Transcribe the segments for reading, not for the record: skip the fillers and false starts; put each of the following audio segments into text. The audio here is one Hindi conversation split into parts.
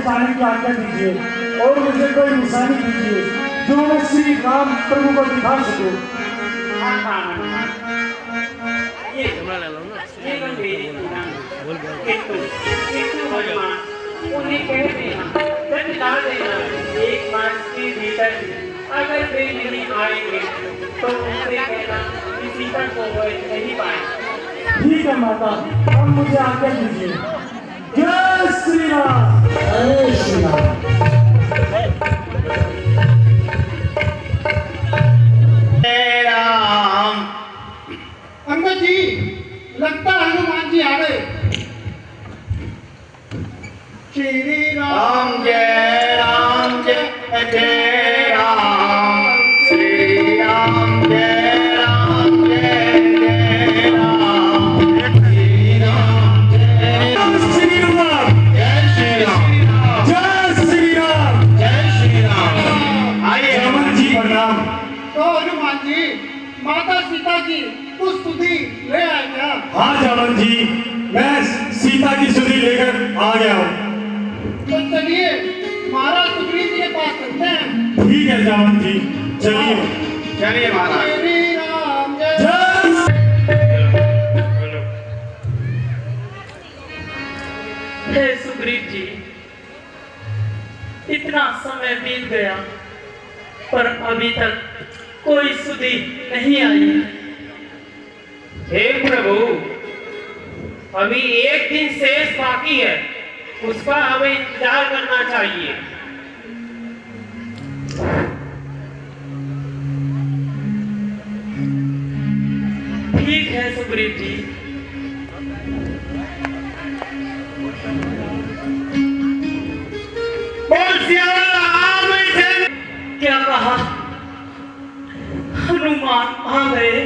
पाने की आज्ञा दीजिए और मुझे कोई निशानी दीजिए जो मैं श्री राम प्रभु को दिखा सकूं। उन्हें कह देना, बता देना, एक मास के भीतर अगर वे नहीं आएंगे तो उनसे कहना कि सीता को वो नहीं पाए। ठीक है माता, अब मुझे आज्ञा दीजिए। जय श्री राम। जय श्री राम। जय राम। अंकल जी, लगता है हनुमान जी आ गए। श्री राम जय राम जय जय राम। श्री राम जय राम जय जय राम। श्री राम जय श्री राम। जय श्री राम। जय श्री राम। जय श्री राम। आइए रावण जी प्रणाम। तो हनुमान जी, माता सीता की कुछ स्तुति ले आए क्या? हाँ जावन जी, मैं सीता की सुधि लेकर आ गया हूँ। तो चलिए महाराज सुग्रीव जी के पास चलते हैं। ठीक है जावन जी, चलिए। चलिए महाराज। श्री राम जय। हे सुग्रीव जी, इतना समय बीत गया पर अभी तक कोई सुधि नहीं आई। हे प्रभु, अभी एक दिन शेष बाकी है, उसका हमें इंतजार करना चाहिए। ठीक है सुग्रीव जी। क्या कहा? हनुमान आ गए?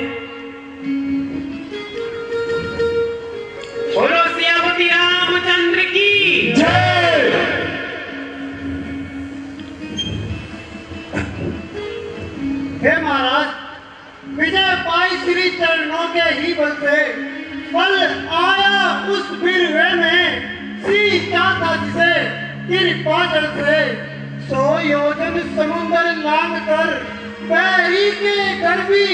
बोलो सियापति रामचंद्र की जय। हे महाराज, विजय पाई श्री चरणों के ही बल से पल आया उस बिरवे में सीता का जिसे कृपा जल से 100 योजन समुद्र लांग कर पैरी के गर्भी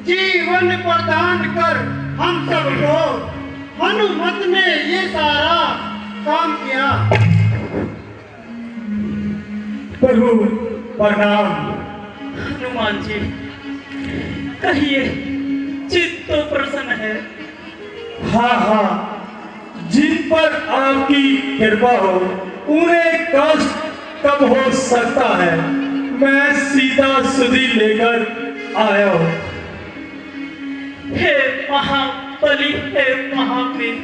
जीवन प्रदान कर हम सबको हनुमत ने ये सारा काम किया। प्रभु प्रणाम। हनुमान जी, कहिए, चित्त तो प्रसन्न है। हाँ हाँ, जिन पर आपकी कृपा हो उन्हें कष्ट कब हो सकता है। मैं सीधा सुधि लेकर आया हूँ। हे महाबली, हे महावीर,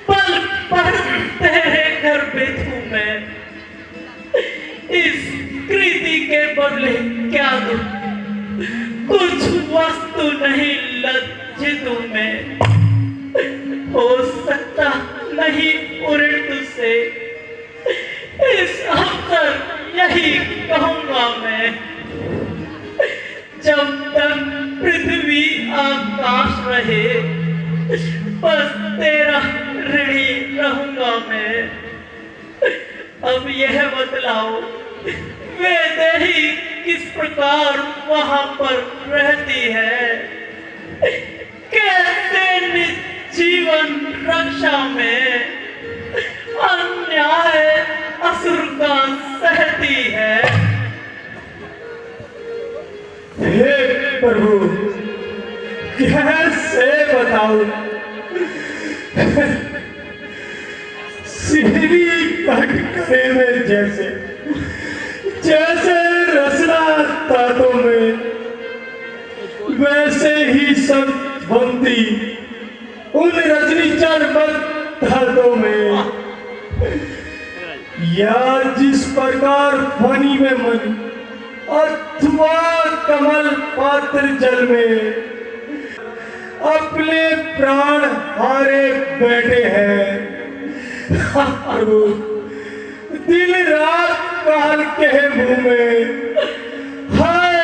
पल पल तेरे घर पे हूँ मैं। इस कृति के बदले क्या दूं? कुछ वस्तु नहीं लज्जित हूँ मैं। हो सकता नहीं उड़े से इस अवसर यही कहूँगा मैं। जब तक पृथ्वी आकाश रहे बस तेरा ऋणी रहूंगा मैं। अब यह बतलाओ, वैदेही किस प्रकार वहां पर रहती है? कैसे जीवन रक्षा में अन्याय असुर का सहती है? हे प्रभु, कैसे बताऊं? सीढ़ी कटकरे में जैसे जैसे रचना तातों में, वैसे ही सब बनती उन रजनी चरबत धातों में। या जिस प्रकार पानी में मन अथवा कमल पात्र जल में अपने प्राण हारे बैठे हैं। प्रभु, दिन रात काल के मुंह में हाय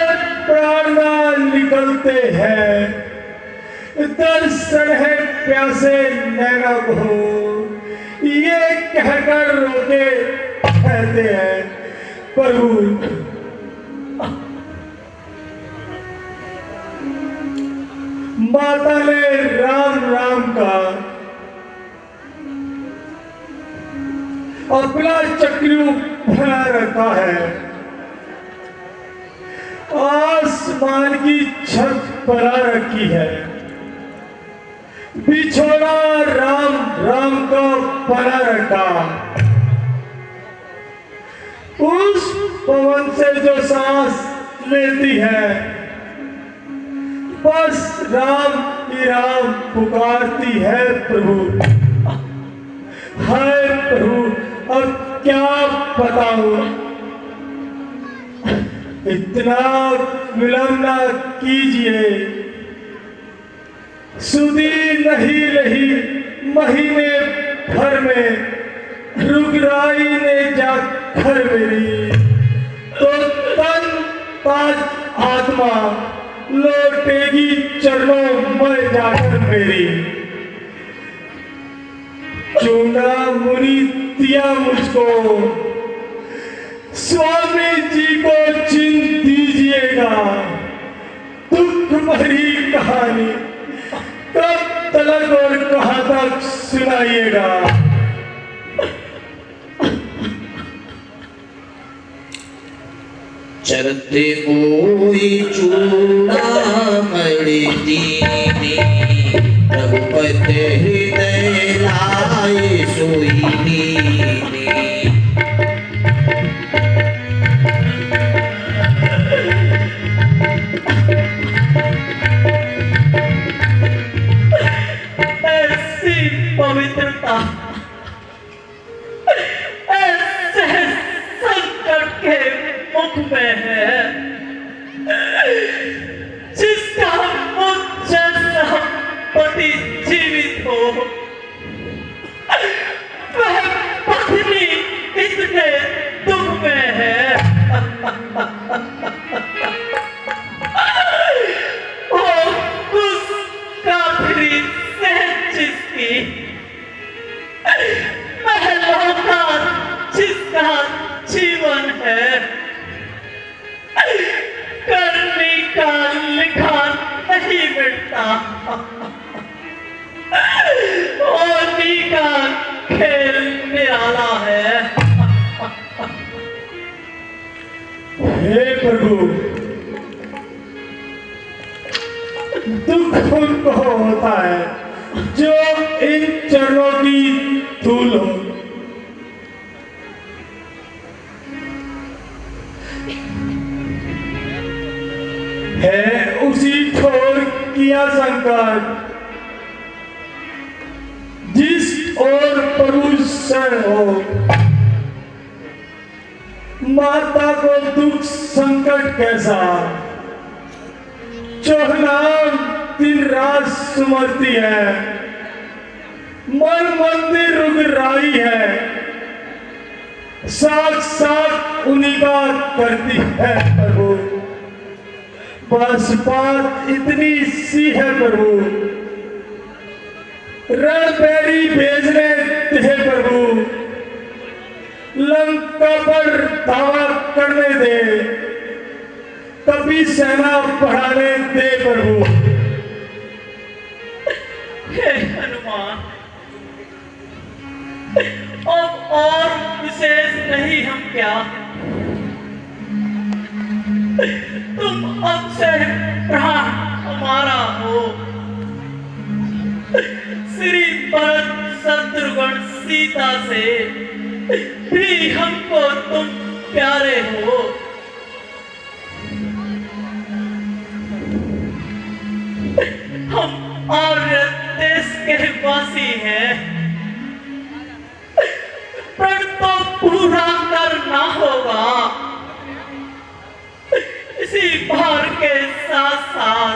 प्राण निकलते हैं। दर्शन है प्यासे नैना को ये कहकर रोके कहते हैं प्रभु माता ने राम राम का अपना चक्रू बना रखा है, आसमान की छत बना रखी है, बिछोड़ा राम राम का बना रखा। उस पवन से जो सांस लेती है बस राम ही राम पुकारती है प्रभु। हाय प्रभु अब क्या बताऊं, इतना विलंब न कीजिए, सुधी नहीं रही महीने भर में रुगराई ने जाकर मेरी, तो तन ताज आत्मा लौटेगी चरणों में जाकर मेरी। चूंगा मुनि दिया मुझको, स्वामी जी को चिन्ह दीजिएगा, दुख भरी कहानी कब तक और कहाँ तक सुनाइएगा। चरते कोई चूड़ामणि दीनी, रघुपति हृदय लाए सोई दीनी। ऐसी पवित्रता, ऐसे संकट के मुख में है, जिसका मुझ जैसा पति जीवित हो, वह पत्नी इतने दुख में है। और उस काफिरी सहज जिसकी, महलों का जिसका जीवन है, करने का लिखा नहीं मिटता, होली का खेल निराला है। हे प्रभु दुख उनको होता है जो इन चरणों की धूल हो। है उसी ठोर किया संकट जिस और प्रभु शरण हो, माता को दुख संकट कैसा, चोहनाम दिन रात सुमरती है, मन मंदिर रुगराई है, साथ उन्हीं का करती है प्रभु। बस बात इतनी सी है प्रभु, रणबेरी भेजने थे प्रभु, लंका पर दावा करने दे, कभी सेना बढ़ाने दे प्रभु। हे हनुमान, अब और विशेष नहीं हम क्या, तुम अब से प्राण हमारा हो। श्री भरत शत्रुघ्न सीता से भी हमको तुम प्यारे हो। हम आर्य देश के वासी हैं, प्रण तो पूरा करना होगा, इसी भार के साथ साथ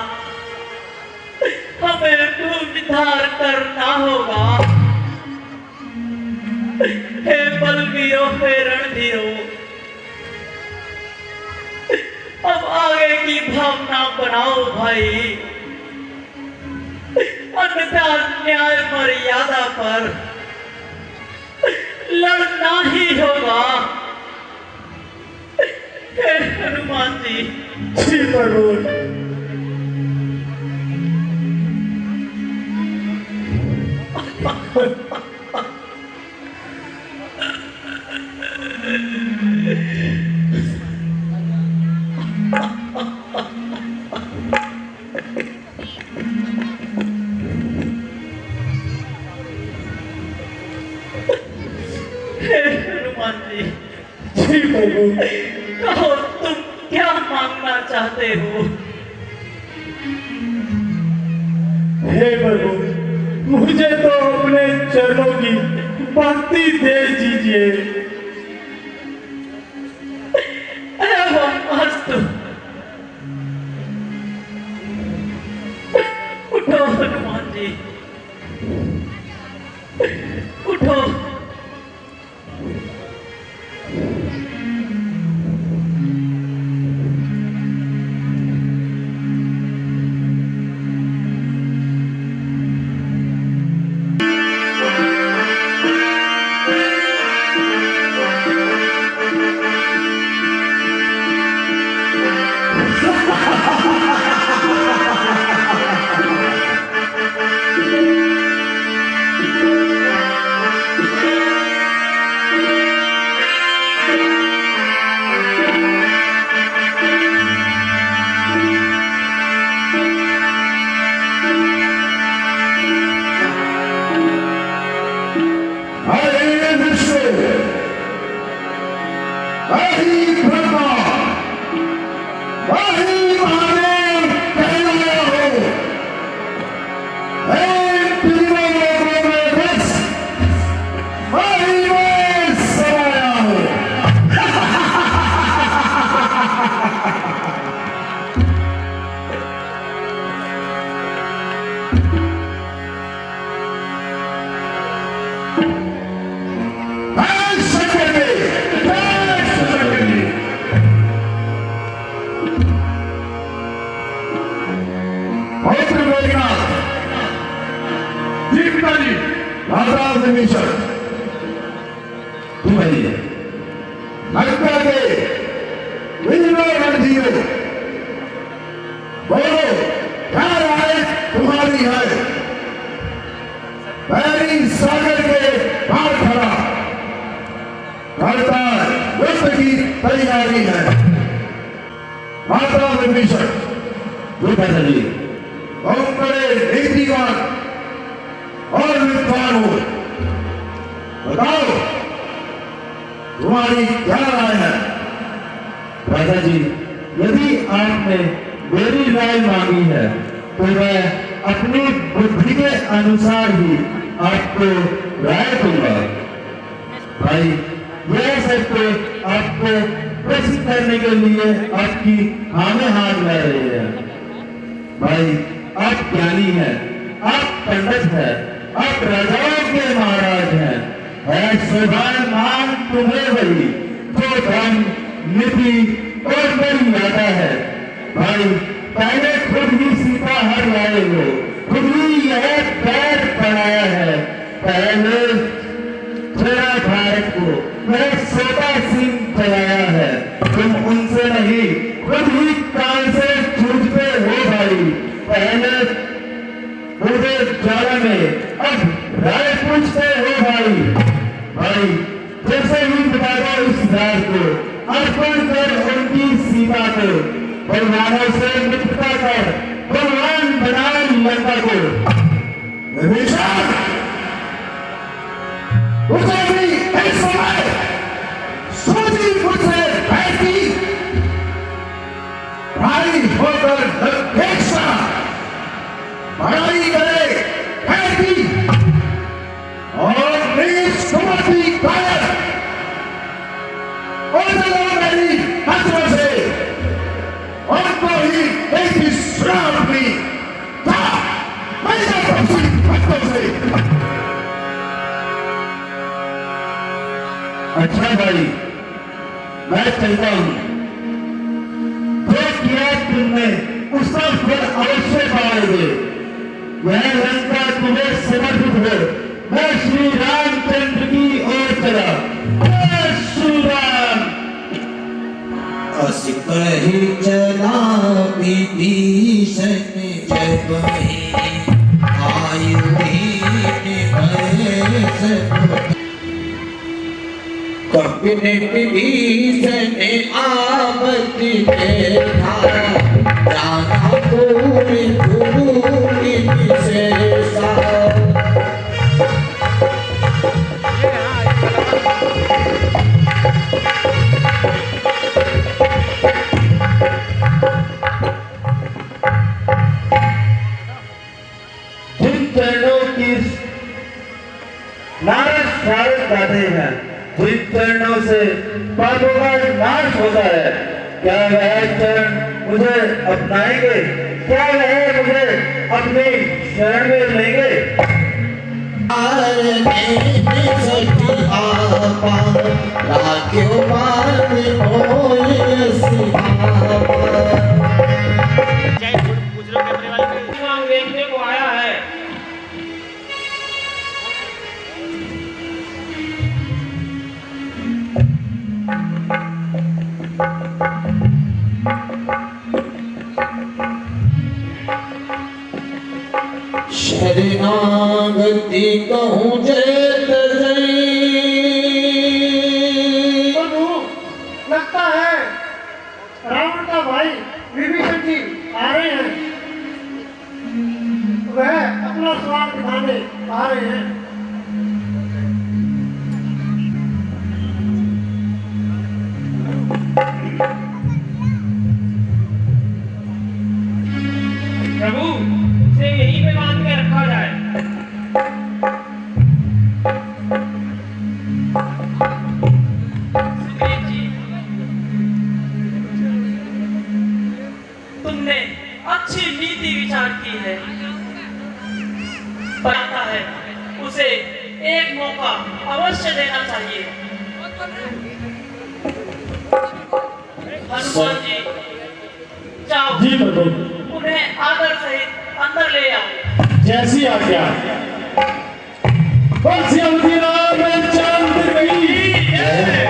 हमें भूमिधार करना होगा। हे बलवीरो, हे रणधीरो, अब आगे की भावना बनाओ भाई, अन्यथा न्याय मर्यादा पर लड़ना ही होगा। हे हनुमान जी, जी प्रभु। हे हनुमान जी, जी प्रभु। कहो तुम क्या मांगना चाहते हो? हे प्रभु, मुझे तो अपने चरणों की भक्ति दे दीजिए। एवं अस्तु। उठो हनुमान जी, उठो। सागर के पार खड़ा करता युद्ध की तैयारी है। माता विभीषण जी बहुत बड़े नीतिवान और विद्वान हो, बताओ तुम्हारी क्या राय है? राजा जी, यदि आपने मेरी राय मांगी है तो मैं अपनी बुद्धि के अनुसार ही आपको राय दूंगा। भाई, यह सब तो आपको प्रश्न करने के लिए आपकी आमे हाथ ला रहे हैं। भाई, आप ज्ञानी हैं, आप पंडित हैं, आप राजाओं के महाराज हैं। शोभामान तुम्हें वही जो धन नीति और बड़ी ज्यादा है। भाई, पहले खुद ही सीता हर लाए हो, खुद ही यह पैर बनाया है। पहले थोड़ा भारत को वह सोता सिंह चलाया है। तुम उनसे नहीं, खुद ही कान से जूझते हो भाई। पहले पूरे ज्वाला में अब राय पूछते हो भाई। भाई, जैसे ही बता दो इस राज को, अर्पण कर उनकी सीता को, बलवानों से मित्रता कर बलवान बना लंका को। विभीषण, उसे भी इस समय सोची मुझसे बैठी भाई होकर दक्षिणा बड़ाई करे बैठी और निष्ठुरती कायर और मेरी हथों से उनको ही एक श्राप ली था मेरे हथों से। अच्छा भाई, मैं चलता हूँ। जो किया तुमने उसका फल अवश्य पाओगे। वह लंका तुम्हें समर्पित हो। मैं श्री रामचंद्र की कपिने विभीषण आपत्ति देखा जाना पूरी पूरी विशेषा जिन चरणों की नाश भारत गाते हैं, जिन चरणों से पापों का नाश होता है, क्या वह चरण मुझे अपनाएंगे? क्या वह मुझे अपनी शरण में लेंगे? राख्यो मान होय सिधावा वहाँ देखने को आया है। शरणागति कहूँ जय प्रभु, लगता है रावण का भाई विभीषण जी आ रहे हैं। वह अपना स्वाद दिखाने आ रहे हैं। प्रभु से यहीं पे बांध के रखा जाए। सुग्रीव जी, तुमने अच्छी नीति विचार की है। पता है उसे एक मौका अवश्य देना चाहिए। हनुमान जी, जाओ जी प्रभु, उन्हें आदर सहित अंदर ले आओ। जैसी आज्ञा। बंसी रामचंद्र की जय।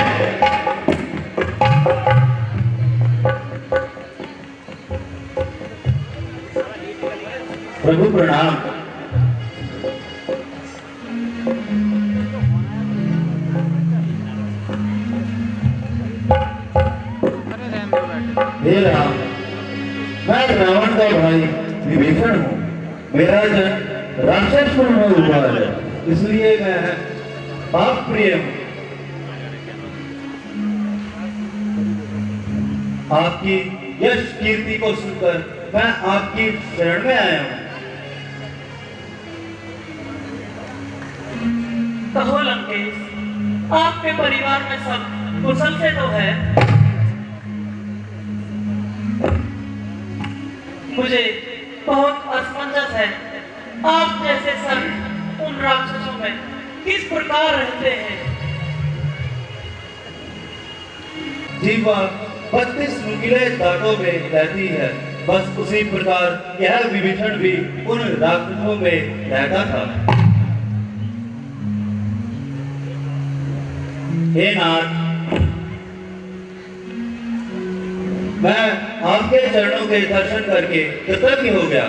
प्रभु प्रणाम। हे राम, मैं रावण का भाई विभीषण हूँ। मेरा जन्म राक्षसपुर में हुआ है, इसलिए मैं पाप प्रिय हूँ। आपकी यश कीर्ति को सुनकर मैं आपकी शरण में आया हूँ। कहो लंकेश, आपके परिवार में सब कुशल से तो है? मुझे बहुत असमंजस है, आप जैसे सब उन राक्षसों में किस प्रकार रहते हैं? जीवा 32 नुकीले दांतों में रहती है, बस उसी प्रकार यह विभीषण भी उन राक्षसों में रहता था। हे नाथ, मैं आपके चरणों के दर्शन करके कृतज्ञ हो गया।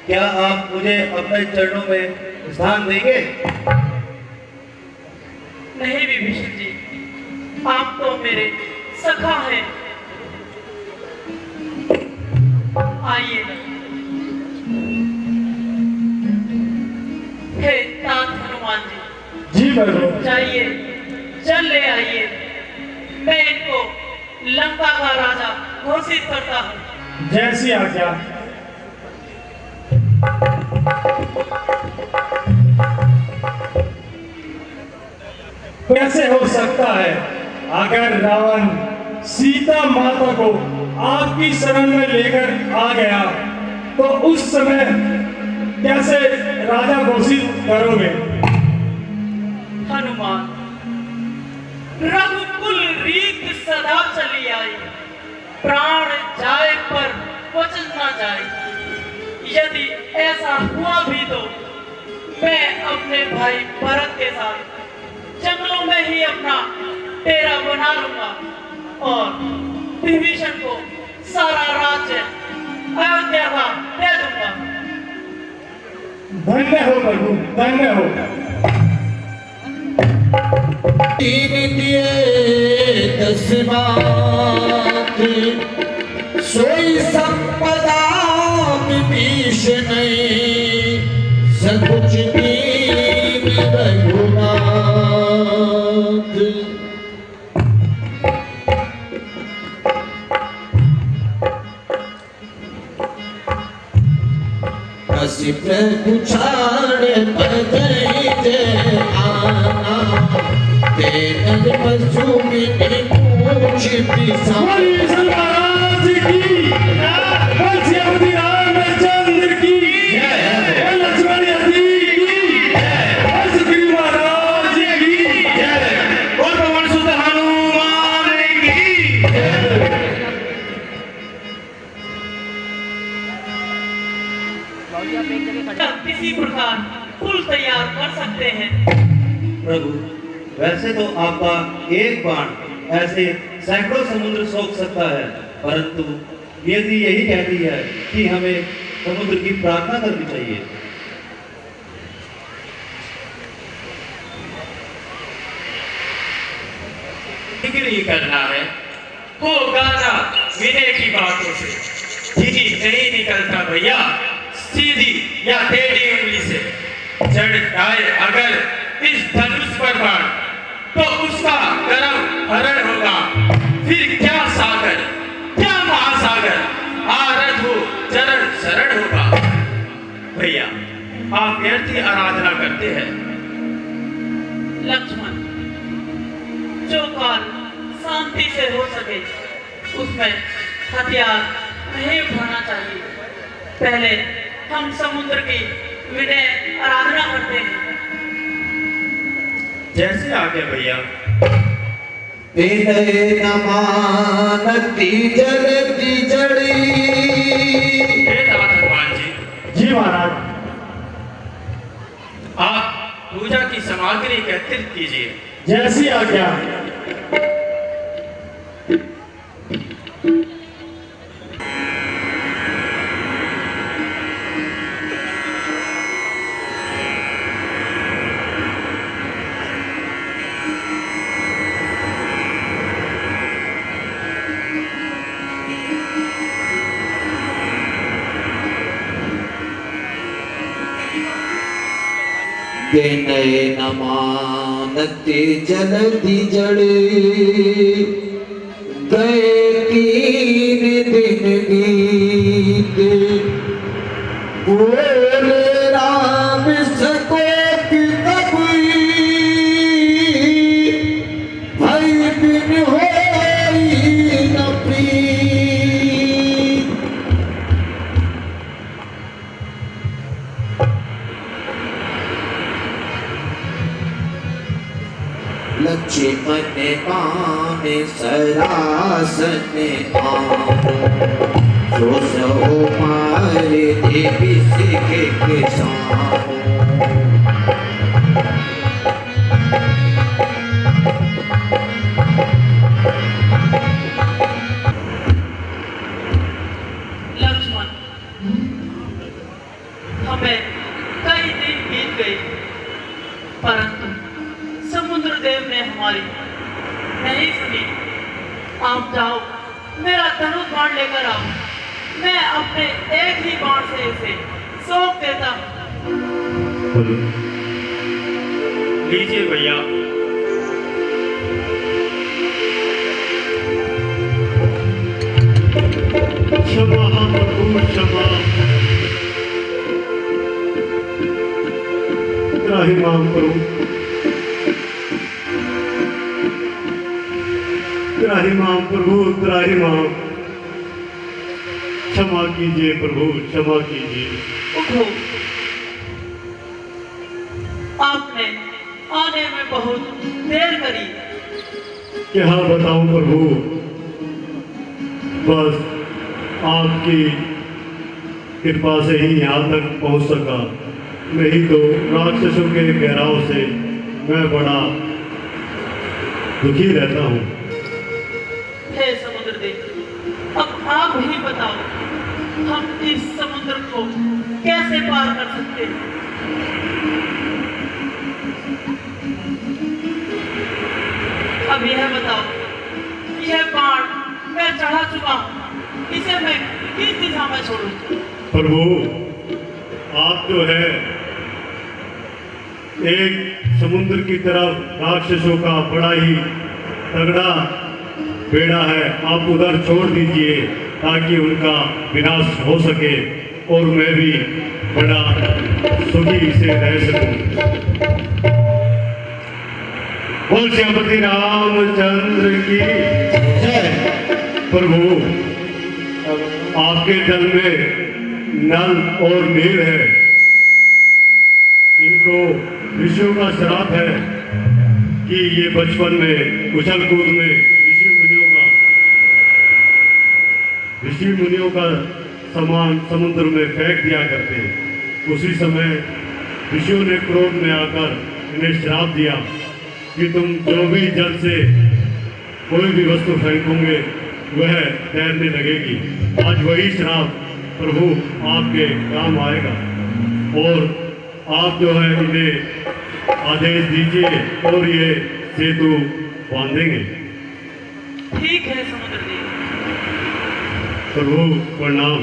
क्या आप मुझे अपने चरणों में स्थान देंगे? नहीं विभीषण जी, आप तो मेरे सखा हैं। आइए। हे तात हनुमान जी, जी प्रभु, जाइए, चल ले आइए। मैं इनको लंका का राजा घोषित करता हूँ। जैसी आज्ञा। कैसे हो सकता है अगर रावण सीता माता को आपकी शरण में लेकर आ गया तो उस समय कैसे राजा घोषित करोगे? हनुमान, रघुकुल रीत सदा चली आई, प्राण जाए पर वचन न जाए। यदि ऐसा हुआ भी तो मैं अपने भाई भरत के साथ जंगलों में ही अपना डेरा बना लूंगा और विभीषण को सारा राज्य अयोध्या का दे दूंगा। धन्य हो प्रभु, धन्य हो। तीन दिए 10 बात, सोई संपदा विभीष नहीं, सकुच दीन रघुनाथ। कसी प्रभु छाड़ पदई जय आना, तेनद पशु मिनि पूछ पिसा। बोलिए श्री महाराज की बोल श्री रामचंद्र की बोल लक्ष्मण जी की बोल श्री महाराज की बोल पवन सुत हनुमान की। किसी प्रकार पुल तैयार कर सकते हैं। प्रभु, वैसे तो आपका एक बाण ऐसे सैकड़ों समुद्र सोख सकता है, परंतु यदि यही कहती है कि हमें समुद्र की प्रार्थना करनी चाहिए। नहीं करना है हो गाना विनय की बातों से। जी नहीं निकलता भैया, सीधी या टेढ़ी उंगली से चढ़ जाए अगर इस धनुष पर बाण, तो उसका गर्म हरण होगा। फिर क्या सागर, क्या महासागर, आरज हो चरण शरण होगा। भैया, आप व्यर्थ ही आराधना करते हैं। लक्ष्मण, जो कार्य शांति से हो सके उसमें हथियार नहीं उठाना चाहिए। पहले हम समुद्र की विनय आराधना करते हैं। जैसे आगे भैया। विनय न मानती जलती जड़ी। हे दादा भगवान जी, जी महाराज। आप पूजा की सामग्री एकत्रित कीजिए। जैसी आज्ञा। विनय न मानती जलती जड़ी। गए 3 दिन बीत, बोले राम सको कि तब भई बिन होई न प्रीत। लक्ष्मण पान सरासन आमो, सो सो मारे देवी के किसानो। लक्ष्मण, हमें कई दिन बीत गए, परंतु समुद्र देव ने हमारी नहीं सुनी। आप जाओ, मेरा धनुष बाण लेकर आओ। मैं अपने एक ही बाण से इसे सोख देता हूँ। लीजिए भैया। क्षमा प्रभु क्षमा, त्राहिमाम करो, त्राहिमाम प्रभु त्राहिमाम। क्षमा कीजिए प्रभु क्षमा कीजिए। उठो, आपने आने में बहुत देर करी। क्या बताऊं प्रभु, बस आपकी कृपा से ही यहाँ तक पहुँच सका। नहीं तो राक्षसों के घेराव से मैं बड़ा दुखी रहता हूँ। हे समुद्र देव, अब आप ही बताओ, हम इस समुद्र को कैसे पार कर सकते हैं? छोड़ूं? प्रभु, आप जो है एक समुद्र की तरफ राक्षसों का बड़ा ही तगड़ा बेड़ा है, आप उधर छोड़ दीजिए ताकि उनका विनाश हो सके और मैं भी बड़ा सुखी से रह सकूं। बोल श्रीपति रामचंद्र की जय। प्रभु, आपके जल में नल और नील है, इनको ऋषियों का श्राप है कि ये बचपन में उछल कूद में ऋषि मुनियों का सामान समुद्र में फेंक दिया करते। उसी समय ऋषियों ने क्रोध में आकर इन्हें श्राप दिया कि तुम जो भी जल से कोई भी वस्तु फेंकोगे वह तैरने लगेगी। आज वही श्राप प्रभु आपके काम आएगा और आप जो है इन्हें आदेश दीजिए और ये सेतु बांधेंगे। ठीक है समुद्र देव। प्रभु प्रणाम।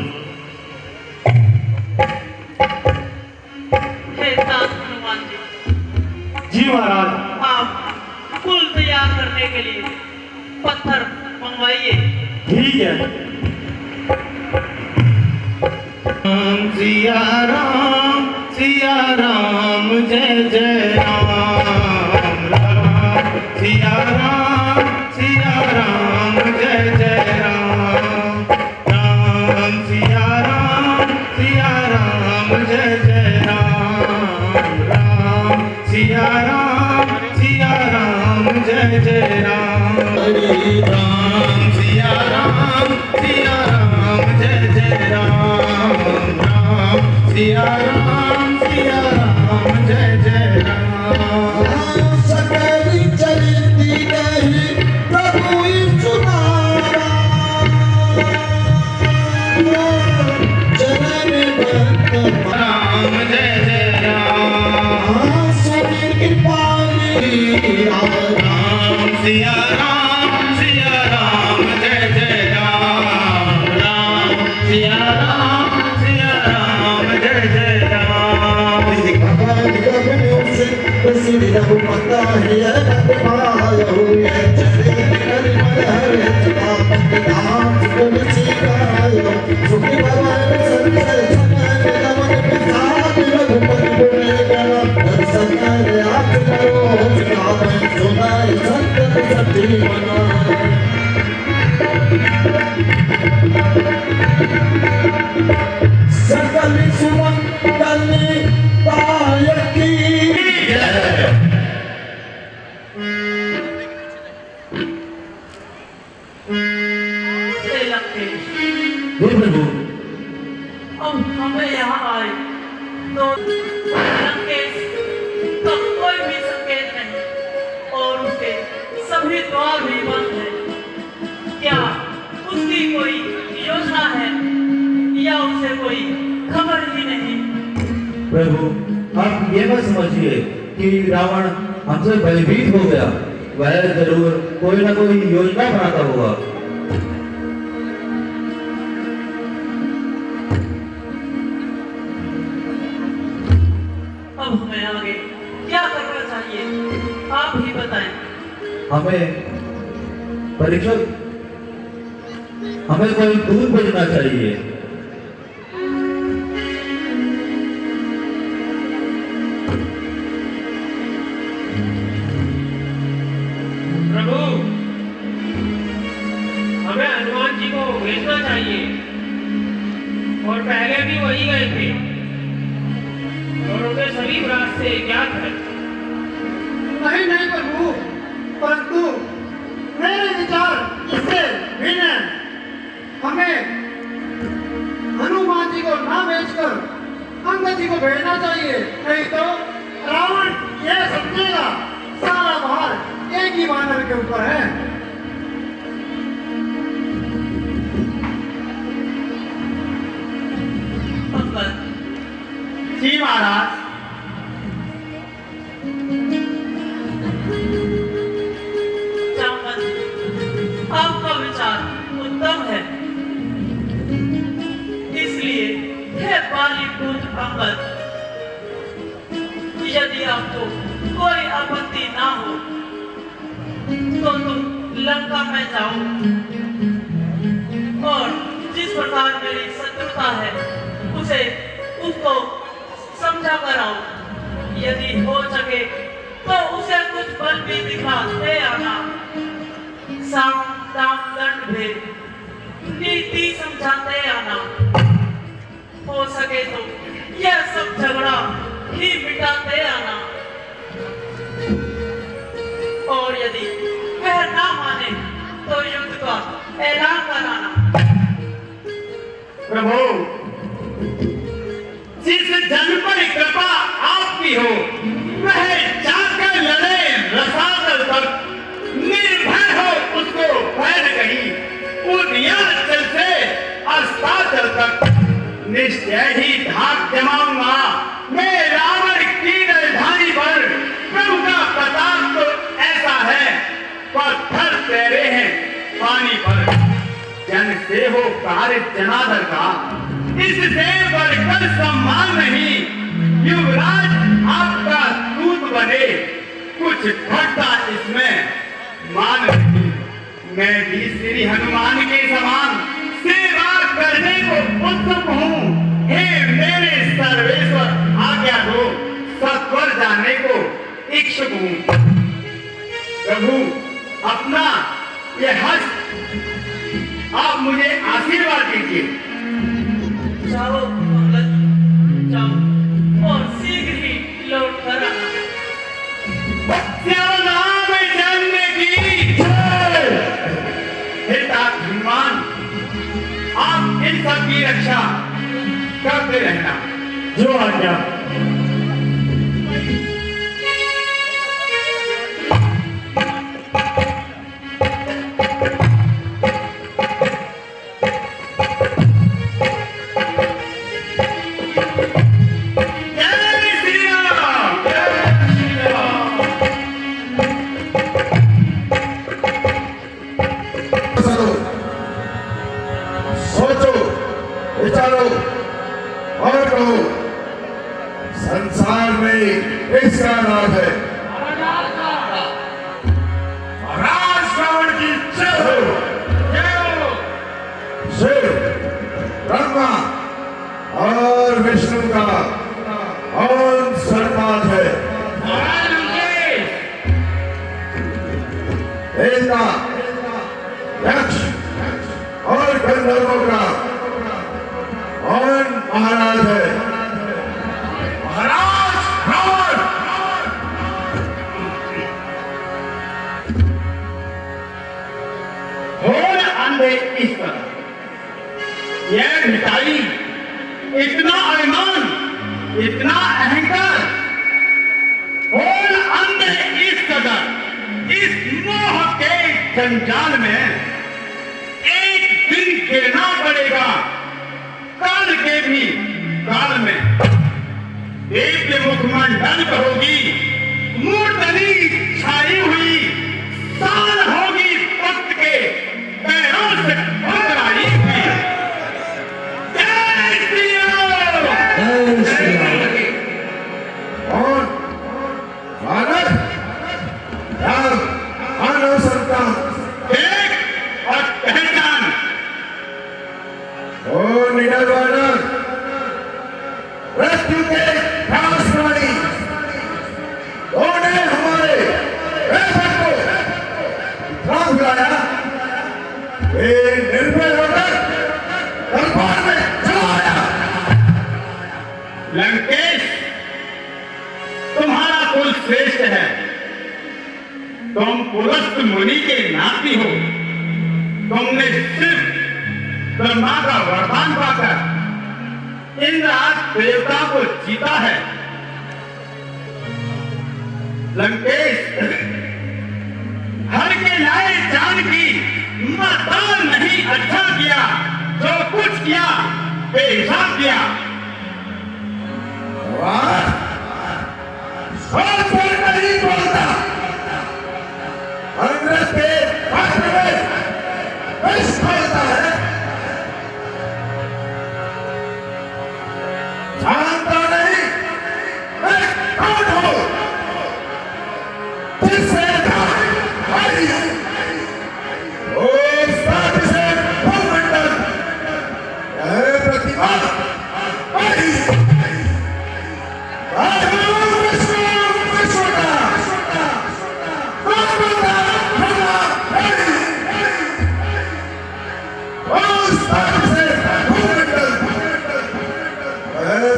हे तात हनुमान जी। जी महाराज। आप पुल तैयार करने के लिए पत्थर मंगवाइए। ठीक है। सिया राम जय जय राम राम सिया राम जय जय राम राम सिया राम जय जय राम राम सिया राम जय जय राम राम सिया राम जय जय राम राम सिया राम जय जय राम। सकल चलती नहीं प्रभु यीशु चरण भक्त राम जय जय राम सभी कृपाली राम सिया राम जय जय राम राम सिया राम जय जय राम। श्री रघुपता है पाया हुए चले हरि मन हरे चलापति नाम तुलसी गायो सुखी भवन संजय जनन नमन प्रसाद रघुपति बोले गला दर्शन आप करो सुनाए सुनाए संत सती मनाए। सकल सुमंगल पायकी प्रभु, अब हमें यहाँ आए तो लंकेश का कोई भी संकेत नहीं और उसके सभी द्वार भी बंद हैं। क्या उसकी कोई योजना है या उसे कोई खबर ही नहीं? प्रभु, आप ये मत समझिए कि रावण हमसे भयभीत हो गया। वह जरूर कोई ना कोई योजना बनाता होगा। अब हमें आगे क्या करना चाहिए आप ही बताएं। हमें कोई दूध भेजना चाहिए। प्रभु, हमें हनुमान जी को भेजना चाहिए और पहले भी वही गए थे और उनके सभी रास्ते ज्ञात हैं। नहीं नहीं प्रभु, परंतु मेरे विचार इससे भिन्न है। हमें हनुमान जी को ना भेजकर अंगद जी को भेजना चाहिए, नहीं तो रावण यह समझेगा सारा भार एक ही वानर के ऊपर है। जी महाराज। आपका विचार उत्तम है। इस राजपूत अंगद, यदि आपको कोई आपत्ति ना हो तो तुम लंका में जाओ और जिस प्रकार मेरी शत्रुता है उसको समझा कर आओ। यदि हो सके तो उसे कुछ बल भी दिखाते आना। साम दाम दंड भेद नीति समझाते आना। हो सके तो यह सब झगड़ा ही मिटाते आना। और यदि वह ना माने तो युद्ध का ऐलान कराना। प्रभु, जिस जन पर कृपा आपकी हो वह जाकर लड़े रसातल तक, निर्भय हो उसको भय न कहीं, उदयाचल से अस्ताचल तक निश्चय ही धाक जमाऊंगा मैं रावण की राजधानी पर। प्रभु का प्रताप तो ऐसा है, पत्थर तैरे हैं पानी पर। जन से हो कार्य जनार्दन का, इससे बढ़कर सम्मान नहीं। युवराज आपका दूत बने, कुछ घटता इसमें मान नहीं। मैं भी श्री हनुमान के समान सेवा करने को उत्सुक हूँ। हे मेरे सर्वेश्वर, आज्ञा दो, सत्वर जाने को इच्छुक हूँ। प्रभु, अपना यह हस्त आप मुझे आशीर्वाद दीजिए। जाओ अंगद, जाओ और शीघ्र ही लौट कर आना। श्याम राम जन्म की जय। हे तात हनुमान, आप इन सब की रक्षा करते रहना। जो आज्ञा। जय श्री राम, जय श्री राम। चलो, सोचो, विचारो और कहो, संसार में इसका नाम है। महाराज रावण की जय हो। जय हो। शिव, ब्रह्मा और विष्णु का और सर्वनाथ है। देवता, यक्ष और गंधर्वों का और महाराज है। महाराज रावण। होल अंधे ईश्वर, यह भिखारी, इतना अभिमान, इतना अहंकार, होल अंधे इस कदर, इस मोह के जंजाल में एक दिन गिरना पड़ेगा। काल के भी काल में दिव्य मुखमंडल होगी, मूर्धनी छाई हुई, शान होगी भक्त के पैरों से टकराई हुई। जय श्री राम। जय श्री राम। और भारत राम मानव संतान देख और पहचान। ओ निडर वानर, मृत्यु के घास प्राणी, उन्होंने हमारे रक्षक को इतना बुलाया, वे निर्भय होकर दरबार में चला आया। लंकेश, तुम्हारा कुल श्रेष्ठ है। तुम पुलस्त मुनि के नाती हो। तुमने सिर्फ ब्रह्मा का वरदान पाकर इंद्राज देवता को जीता है। लंकेश, हर के लाए जान की मतदान नहीं अच्छा किया, जो कुछ किया बेहिसाब किया। वाह, सर पर नहीं बोलता, अंग्रेज के पक्ष में विष खोलता है।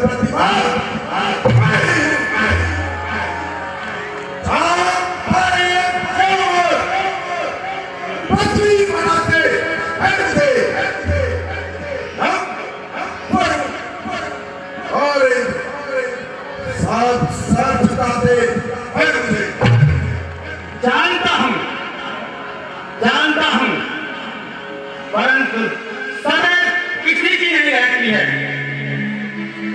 प्रतिभा पृथ्वी बनाते फिरते और साथ साथ चुकाते फिरते जानता हूं, परंतु समय किसी की नहीं रहती है।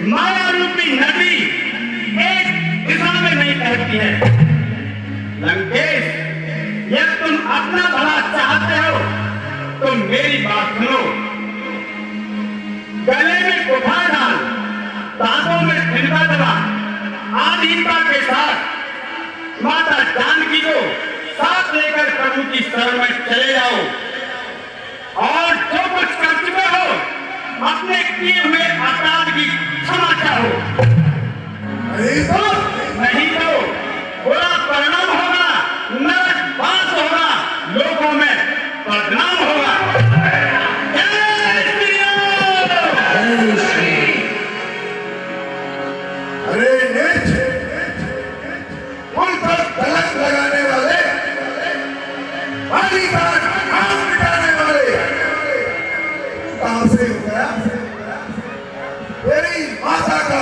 माया रूपी नदी एक दिशा में नहीं बहती है। लंकेश, यदि तुम अपना भला चाहते हो तो मेरी बात सुनो। गले में कुठार डाल, दांतों में तिनका दबा, आधीनता के साथ माता जानकी को साथ लेकर प्रभु की शरण में चले जाओ और जो कुछ कर चुके हो अपने किए हुए अपराध की क्षमा चाहो। नहीं तो बुरा परिणाम होगा, नरक वास होगा, लोगों में बदनाम होगा। जय श्री राम। अरे नीच उन पर तलक लगाने वाले, पानी का नाम मिटाने वाले कहां से हो गया? तेरी माता का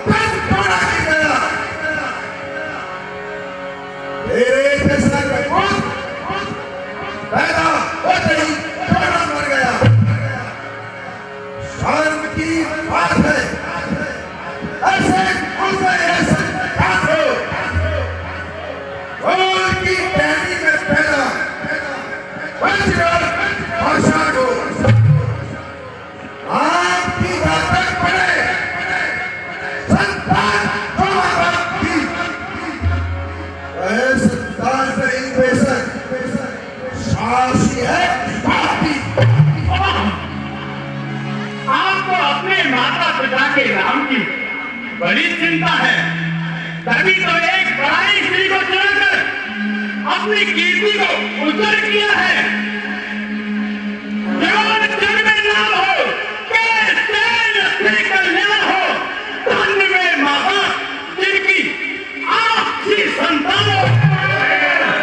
पेट तोड़ा नहीं गया। तेरे जैसा कपूत पैदा होते ही तोड़ा मर गया। शर्म की बात है ऐसे उनमें ऐसे काटो की टहनी में पैदा भाषा को आपकी बातक पड़े संतान की संतान नहीं बेशक शासी है पापी। आपको अपने माता पिता के नाम की बड़ी चिंता है, तभी तो एक पराई स्त्री को चुनकर अपनी कीर्ति को उज्जवल किया है। जवान जग में नाम हो, कल्याण हो, धन्य में माता जिनकी आपकी संतान हो।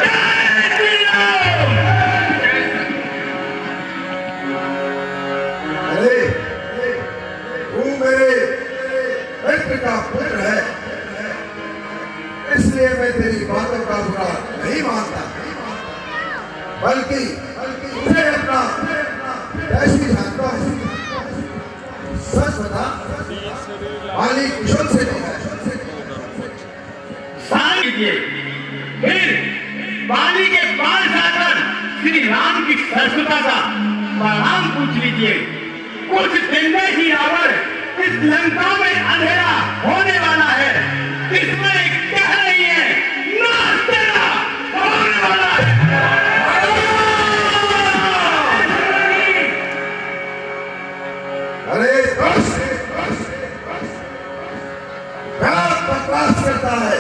जय श्री राम। अरे तू मेरे मित्र का पुत्र है, इसलिए मैं तेरी बातों का बुरा नहीं मानता, बल्कि तुझे अपना कैसी जानता हूं। सच बता, माली कुशल से नहीं है? साथ कीजिए, फिर बाली के पास जाकर श्री राम की सरसता का प्रणाम पूछ लीजिए। कुछ दिन में ही रावण इस लंका में अंधेरा होने वाला है। इसमें कह रही है नाश तेरा होने वाला है। अरे दोस्त, क्या बकवास करता है?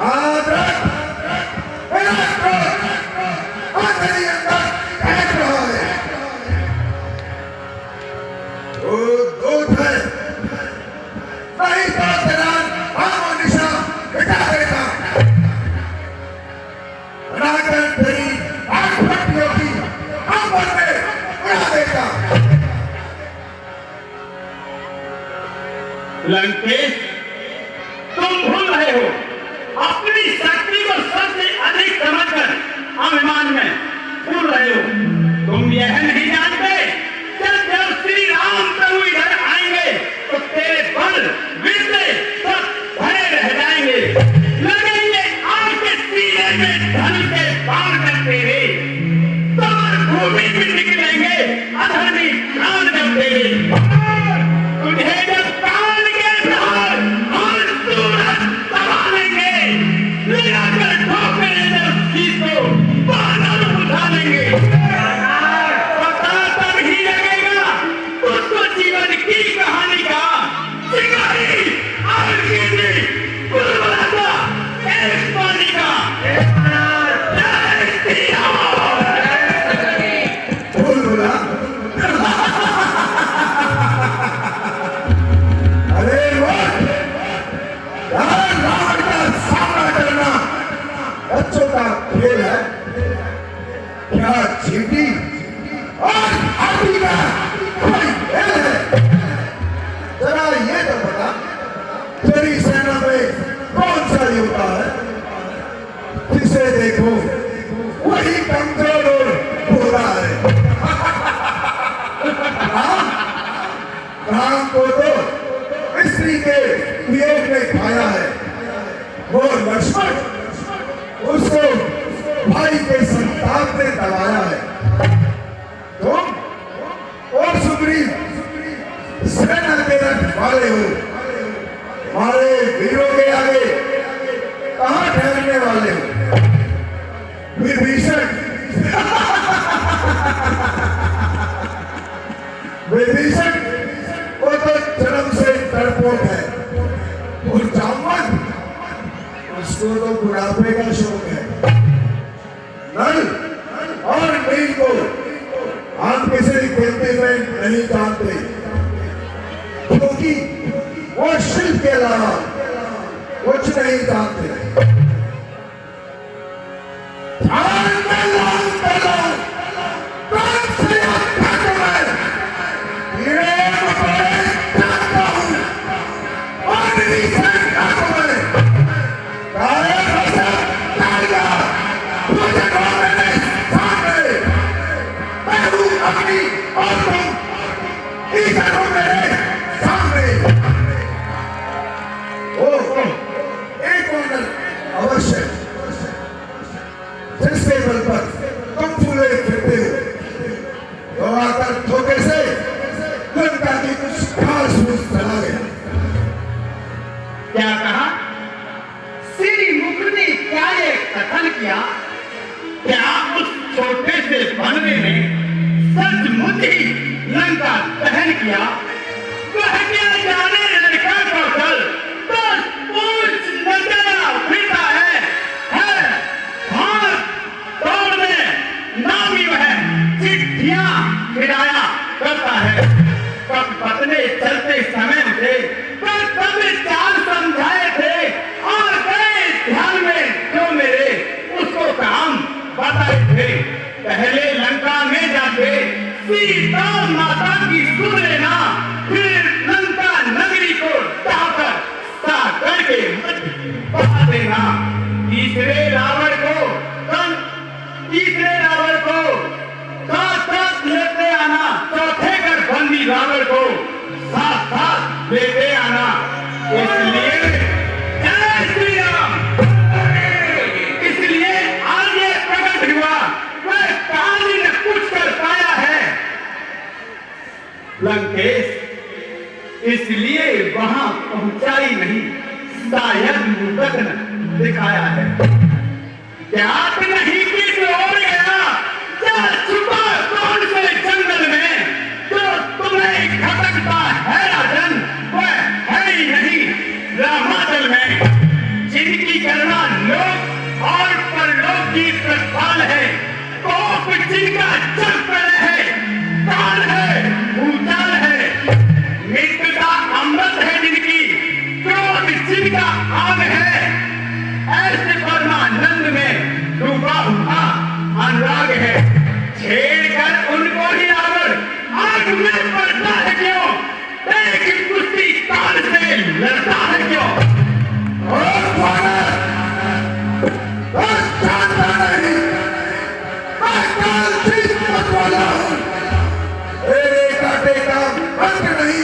आदर मेरा क्रोध तेरे अंदर फेंक रहा है। वो दूत है, नहीं तो तेरा नाम और निशान मिटा देगा, बनाकर तेरी आंख फटियों की आंखों में उड़ा देगा। लंकेश, तुम भूल रहे हो, अपनी शक्ति को सबसे अधिक समझकर अभिमान में भूल रहे हो। तुम यह नहीं जानते जब श्री राम प्रभु इधर आएंगे तो तेरे बल विद्य सब भरे रह जाएंगे। लगेंगे आपके सीने में धन के बाण करते हुए, तब भूमि में निकलेंगे अधर्मी प्राण करते हुए। तुझे जब प्राण के प्रहार और सूरज दबा लेंगे, लगाकर ठोकरे जब चीज को बानर उठा लेंगे, पता तब ही लगेगा तुझको जीवन की कहानी का शिकारी। देखो वही कमजोर और भोला है। राम को तो स्त्री के वियोग में खाया है, वो लक्ष्मण उसको भाई के संताप में दबाया है। तुम और सुग्रीव सेना के रखवाले हो, हमारे वीरों के आगे कहां ठहरने वाले हो? विभीषण विभीषण वो तो जन्म से डरपोक है, और जामवंत उसको तो बुढ़ापे का शौक है। नल और नील को हम किसी खेलते में नहीं जानते, क्योंकि वो शिल्प के अलावा कुछ नहीं जानते। अवश्य जिसके बल पर तुम फूले फिरते हो, तो आकर धोखे से लंका की कुछ खास फूस चला गया। क्या कहा? श्री मुख ने क्या ये कथन किया? क्या उस छोटे से बनवे ने सचमुच ही लंका दहन किया? वह क्या जाने लड़का कौशल बस पूछ नजरा फिरता है हाथ तोड़ने नामी वह चिट्ठियां फिराया करता है। कब बदले चलते समय से कब चाल समझाए थे और गए ध्यान में जो मेरे उसको काम बताए थे। पहले लंका में जाके सीता माता की सुन लेना, फिर लंका नगरी को ढाकर सागर के मध्य बहा देना। तीसरे रावण को साथ साथ लेते आना, चौथे कर बंदी रावण को साथ साथ लेते आना। इसलिए जय श्री राम। इसलिए आज ये प्रकट हुआ, वह कहानी ने कुछ कर पाया है लंकेश, इसलिए वहां पहुंचाई नहीं, शायद मुकदन दिखाया है। ज्ञात नहीं किस ओर गया, क्या छुपा कौन से जंगल में, जो तुम्हें खटकता है राजन, वह है ही नहीं रामाचल में। जिनकी गणना लोक और परलोक की प्रतिपाल है, कोप जिनका चल पड़े है, काल है, भूचाल है, मृत्यु का अमृत है जिनकी, क्रोध जिनका आग है, ऐसे परमानंद में डूबा हुआ अनुराग है। छेड़ कर उनको ही रावण आग में पड़ता है क्यों? एक कुश्ती काल से लड़ता है क्यों? और बस जानता नहीं, मैं काल जीत वाला हूँ। मेरे काटे का अंत नहीं,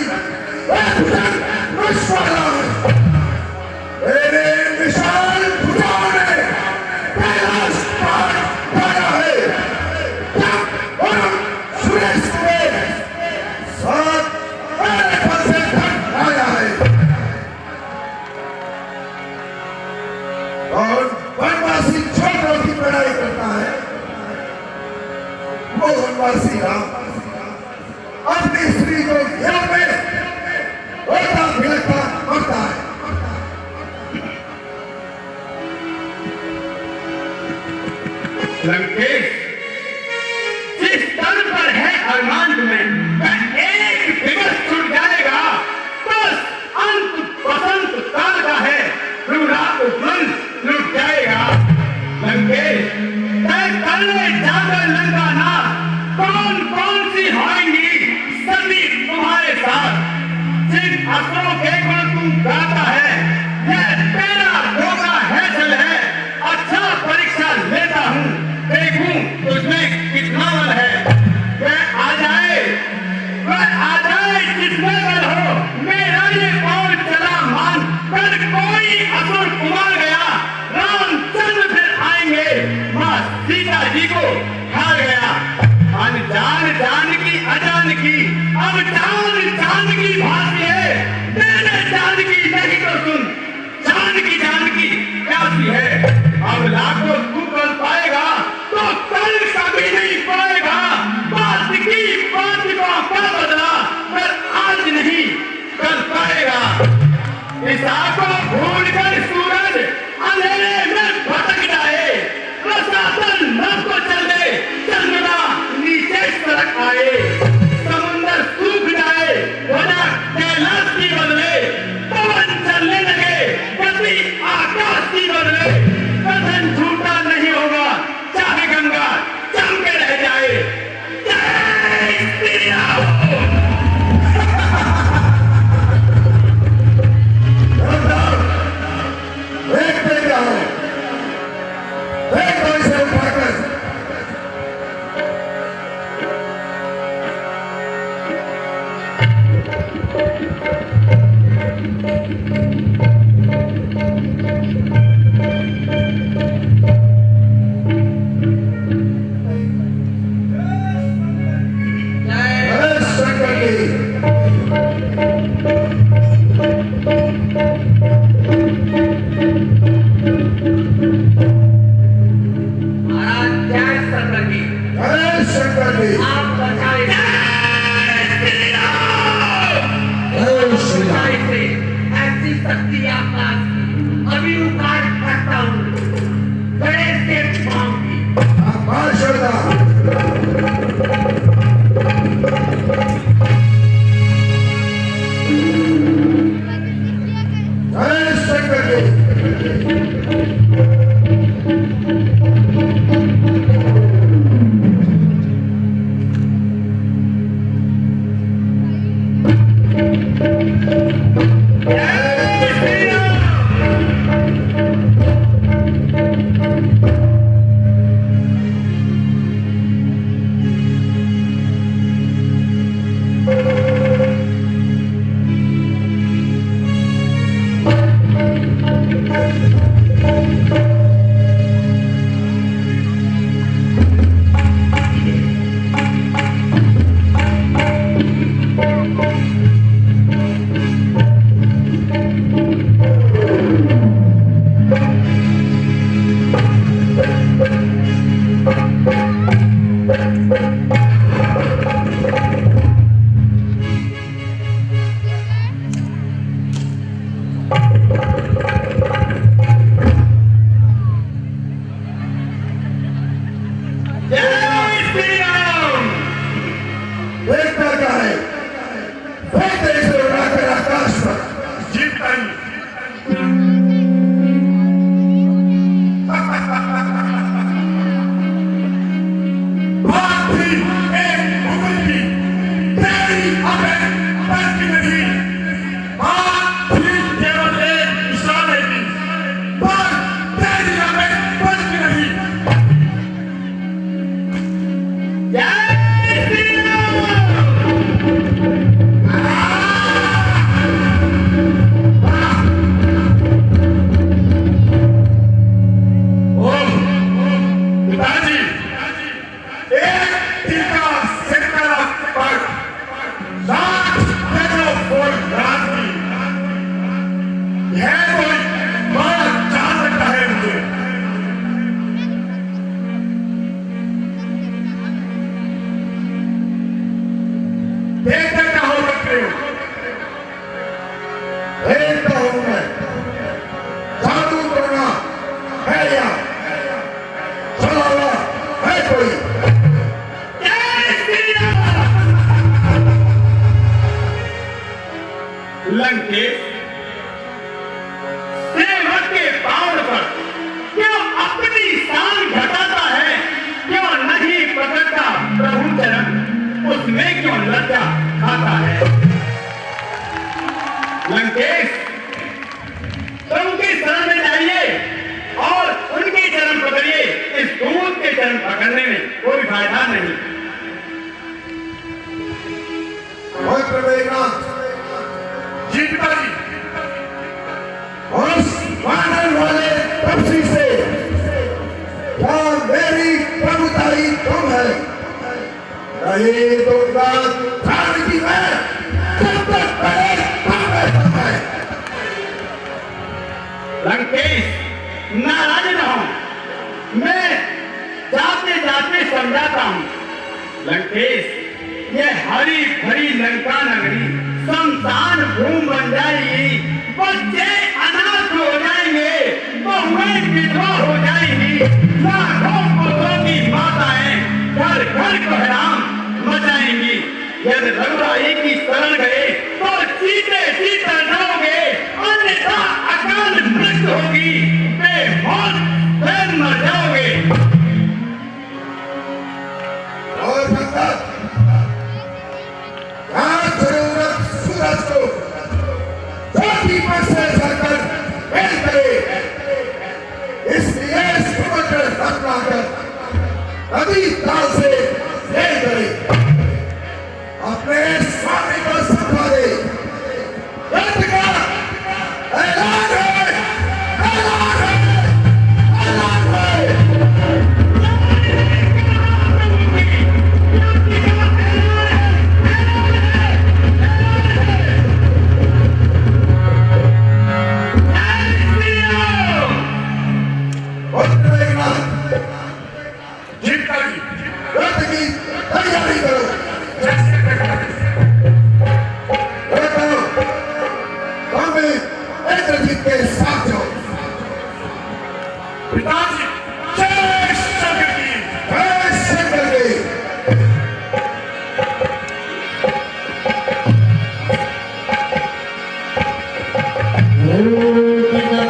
मैं भुजन विष वाला हूँ। मेरे विशाल भुजाओं ने कैलाश पार पाया है। जब वरुण सुरेश के साथ मेरे फल से धन आया है, और वनवासी छोटों की लड़ाई करता है, वो वनवासी राम अपनी स्त्री को घेर में रोता भिड़कता मरता है। लंकेश, जिस तल पर है अरमान में वह एक दिवस छूट जाएगा, बस अंत बसंत काल का है, रूड़ा उपलंग लुट जाएगा। लंकेश, तय कर ले जाकर लंका ना, कौन कौन सी होंगी सभी तुम्हारे साथ। जिन असुरों के गुण तुम गाता है, यह तेरा धोखा है चल है, अच्छा परीक्षा लेता कल कोई असुर कुमार गया, रामचंद्र फिर आएंगे, माँ सीता जी को हार गया। अनजान जान की अजान की, अब जान जान की भाषी है, तेरे जान की नहीं तो सुन, जान की प्यासी है। अब लाखों तू कल पाएगा तो कल कभी नहीं पाएगा। बात की बात को क्या बदला, पर आज नहीं कल पाएगा। इस आंखों भूल कर सूरज अंधेरे में भटक जाए, प्रशासन नभ को चल दे, चंद्रमा नीचे सड़क आए, समुंदर सूख जाए, वजह कैलाश की बदले, पवन चलने लगे, गति आकाश की बदले, कथन झूठा नहीं होगा, चाहे गंगा चमके रह जाए। जय श्री राम। देखते क्या हो, देखो इसे उठाकर। जय शंकर की। महाराज जय शंकर की। जय शंकर की। आप बचाए जय श्री राम। बचाए से ऐसी शक्ति आप पास की। अभी उकार करता हूँ गणेश के पाँव की। आभार श्रद्धा। जय शंकर की। देखता क्या है, देखते इसे उड़ाकर आकाश पर। बात थी एक मुगल की, तेरी हमें बस नहीं। बात थी केवल एक इशारे की, पर तेरी हमें बस नहीं। जय श्री पिताजी, एक दिल का सिकरा पर लाख देखो कोई क्रांति है, कोई बड़ा जान सकता है मुझे। देखते क्या हो सकते हो, देखता हूं मैं, जादू करना है या चलावा है कोई। लंकेश सेवक के पांव पर क्यों अपनी शान घटाता है, क्यों नहीं पकड़ता प्रभु चरण, उसमें क्यों लज्जा खाता है। लंकेश प्रभु के शरण में जाइए और उनके चरण पकड़िए। इस दूत के चरण पकड़ने में कोई फायदा नहीं। मेघनाथ जी, पिताजी नहीं दूंगा खाने की मैं जब तक मैं लंकेश, नाराज न हो, मैं जाते जाते समझाता हूँ। लंकेश, ये हरी भरी लंका नगरी शमशान भूमि बन जाएगी, बच्चे अनाथ हो जाएंगे, बहुएं विधवा हो जाएंगी, लाखों पुत्रों की माताएं घर घर कोहराम मचाएंगी। यदि रघुराई की शरण गए तो जीते जीते जाओगे, अन्यथा अकाल मृत्यु होगी, बेमौत स्वयं मर जाओगे। और संगत यहाँ जरूरत सूरज को चोटी पर से सरकर भेज करे, इसलिए समुद्र रत्नाकर नदी ताल से भेज करे, अपने स्वामी को समझा दे। युद्ध का ऐलान है, ऐलान है, ऐलान है। युद्ध की तैयारी करो। तुम भी इंद्रजीत के साथ जाओ। पिताजी, जय शंकर की। जय शंकर की।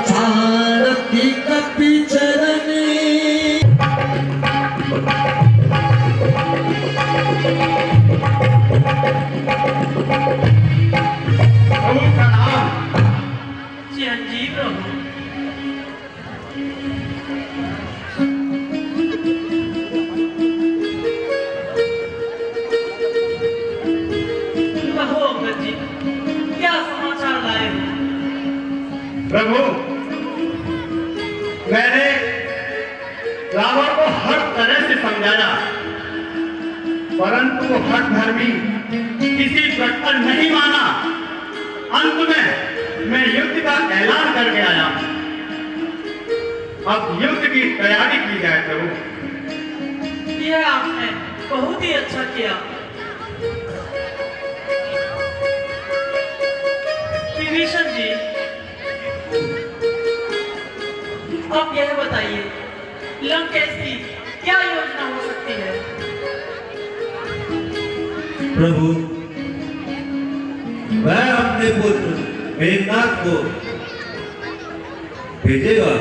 भारती कपि चरणी प्रभु प्रणाम। चिरंजीव प्रभु। कहो अंगद जी, क्या समाचार लाए हो? प्रभु, मैंने रावण को हर तरह से समझाया, परंतु वो हर धर्मी किसी व्रत पर नहीं माना। अंत में मैं युद्ध का ऐलान करके आया। अब युद्ध की तैयारी की जाए प्रभु। यह आपने बहुत ही अच्छा किया। विभीषण जी, अब यह बताइए, लंकेश की क्या योजना हो सकती है? प्रभु, मैं अपने पुत्र मेघनाथ को भेजेगा।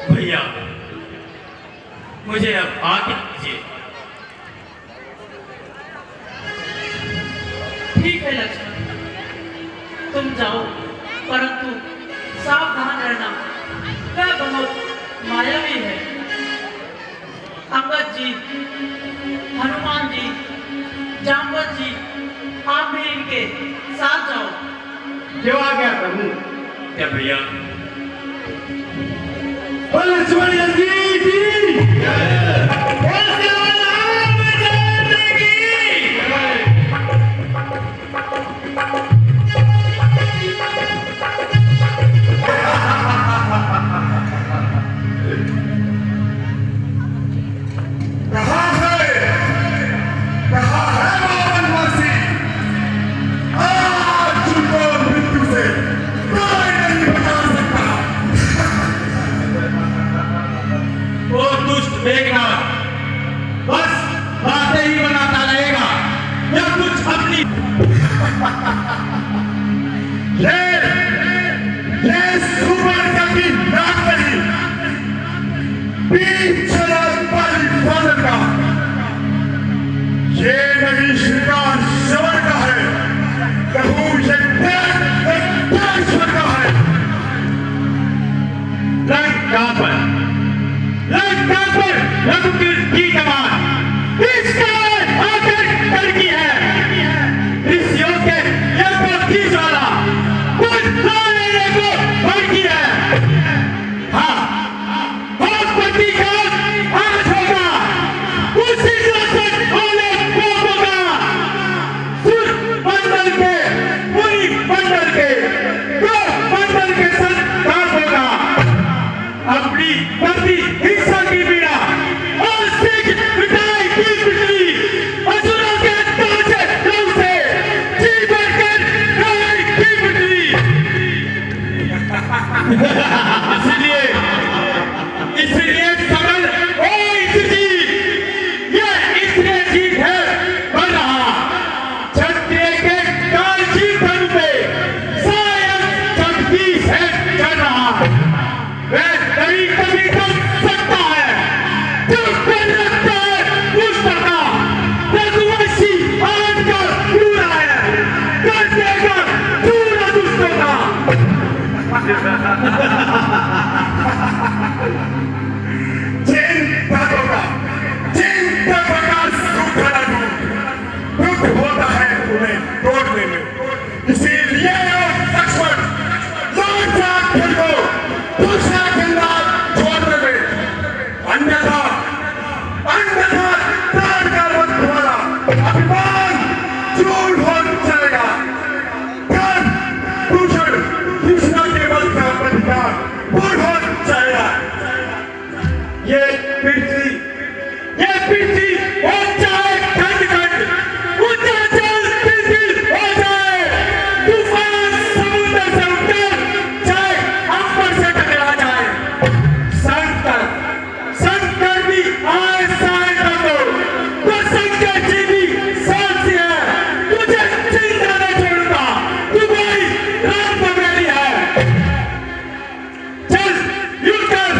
भैया, मुझे अब आज्ञा दीजिए। ठीक है लक्ष्मण, तुम जाओ, परंतु सावधान रहना, वह बहुत मायावी है। अंगद जी, हनुमान जी, जामवंत जी, आप भी इनके साथ जाओ। जो आ गया प्रभु। क्या भैया? लक्ष्मण जी की। कहाँ है रावणवासी? आज उनको मृत्यु से कोई नहीं बचा सकता। वो दुष्ट मेघनाथ इसलिए इसलिए समझ ओ इसी ये इसलिए जीत है बन रहा क्षत्रिय के कालजी धन पे शायद चमकी से चढ़ रहा वह कभी कभी कर सकता है जो कर रखता है उस तरह रघुवंशी आज का पूरा है कर देगा पूरा दुष्टों का चिंता का सूखा दुख होता है उन्हें तोड़ने में इसीलिए लक्ष्मण लौटा खेलो दूसरा खेलना छोड़ने में अन्यथा प्राण का मत तुम्हारा अभिमान चूर हो जाएगा धन दूषण कृष्ण केवल का अधिकार पूर्ण हो जाएगा ये पृथ्वी हो जाए खंड ऊंचा जल पृथ्वी हो जाए तूफान समुद्र से उतर जाए अंबर से टकरा जाए संकट भी आए साए तो संकट जी भी साथ से है तुझे चिंता न छोड़ूंगा तुम्हारी रात पकड़ी है चल युद्ध कर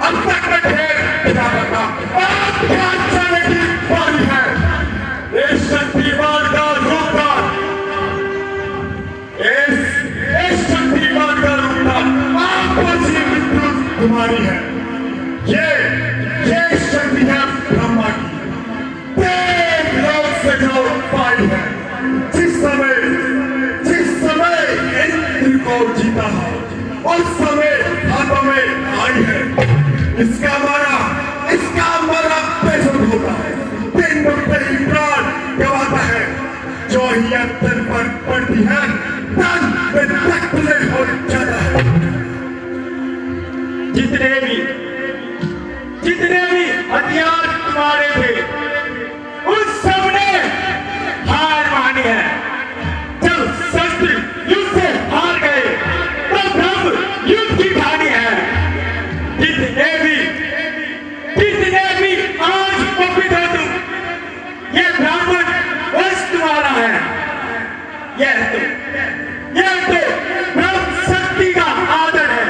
अब तक का ढेर गिरा था अब ध्यान चलने की बारी है इस शक्तिमान का रूप था इस शक्तिमान का रूप था आपको जी मृत्यु तुम्हारी है ये शक्ति है ब्रह्मा की देव लोक से जो पाई है जिस समय इंद्र को जीता है उस समय हाथों में आई है इसका मारा बेसुध होता है दिन पे ही प्राण गवाता है जो ही अंतर पर पड़ती है तन पे तकले हो जाता है जितने भी हथियार तुम्हारे थे उस सब ने हार मानी है जब शस्त्र युद्ध से हार गए तो ब्रह्म युद्ध की ठानी है जितने भी आज पवित्र हो तुम ये ब्राह्मण वंश तुम्हारा है यह तो ब्रह्म शक्ति का आदर है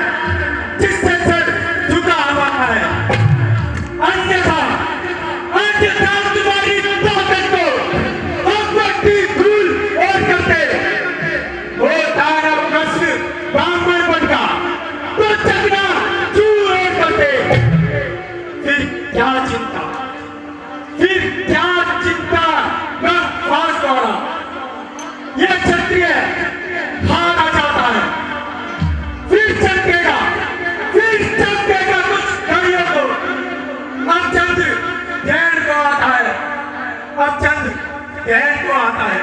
जिससे सर झुका हुआ है अन्यथा तुम्हारी ताकत को हम व्यक्ति धूल और करते वो दानव कृष्ण ब्राह्मण बनता तो चकना चूर और करते फिर क्या चिंता फांस द्वारा यह क्षत्रिय हारा जाता है फिर चमकेगा कुछ घड़ियों को अब चंद्र ध्यान को आता है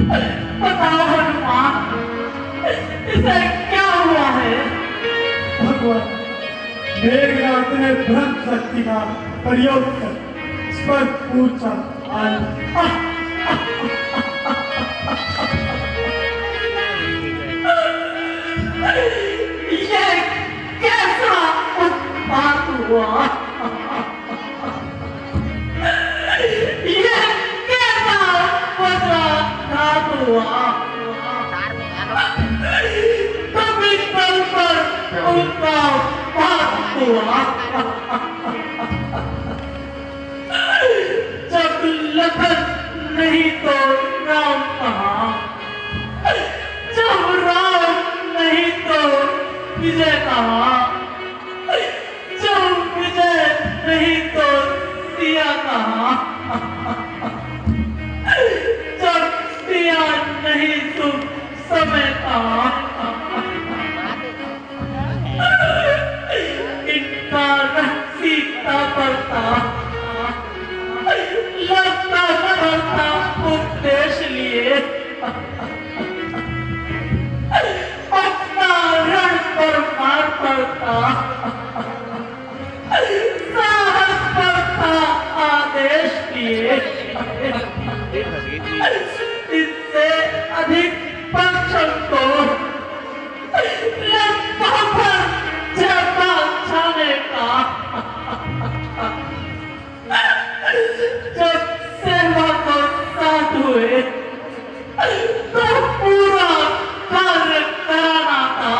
बताओ हनुमान, इसे क्या हुआ है? भगवान, मेघनाथ ने ब्रह्म शक्ति का प्रयोग कर इस पर पूछा ये कैसा उत्पात हुआ? ये कैसा वज्राघात हुआ? कभी तल पर उनका पात हुआ। जब लखन नहीं तो राम कहाँ, जब राम नहीं तो विजय कहाँ, जब विजय नहीं तो सिया कहाँ, जब सिया नहीं तो समय कहाँ। इनका सीता पड़ता लगता करता उपदेश लिए अपना रण पर मार पड़ता, साहस पड़ता आदेश लिए। इससे अधिक पंचम को लंका पर जगा छाने का। जब सेवा को साथ हुए तो पूरा कार्य कराना था।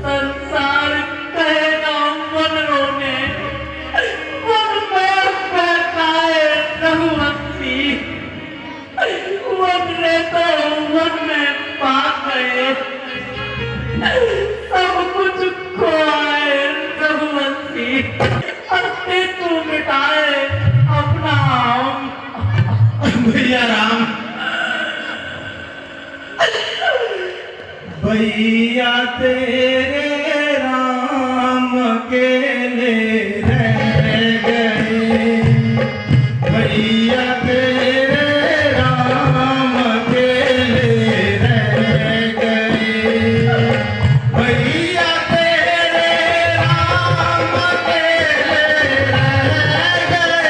संसार कहेगा मन रोने, मन में बहकाए रघुवंशी, वन ने तो वन में पा गए, सब कुछ खोए रघुवंशी, अपने तू मिटाए अपना नाम। भैया राम, भैया तेरे राम अकेले रह गए, भैया तेरे राम अकेले रह गए, भैया तेरे राम अकेले रह गए,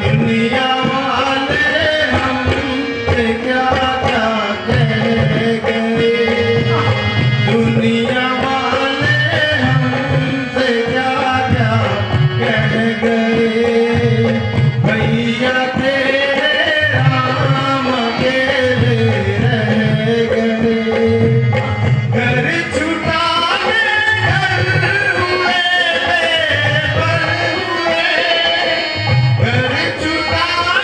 दुनिया वाले हमसे क्या क्या कह गए, दुनिया वाले हमसे क्या क्या कह गए, भैया तेरे राम अकेले रह गए, घर छुटाने घर हुए बेघर हुए, घर छुटाने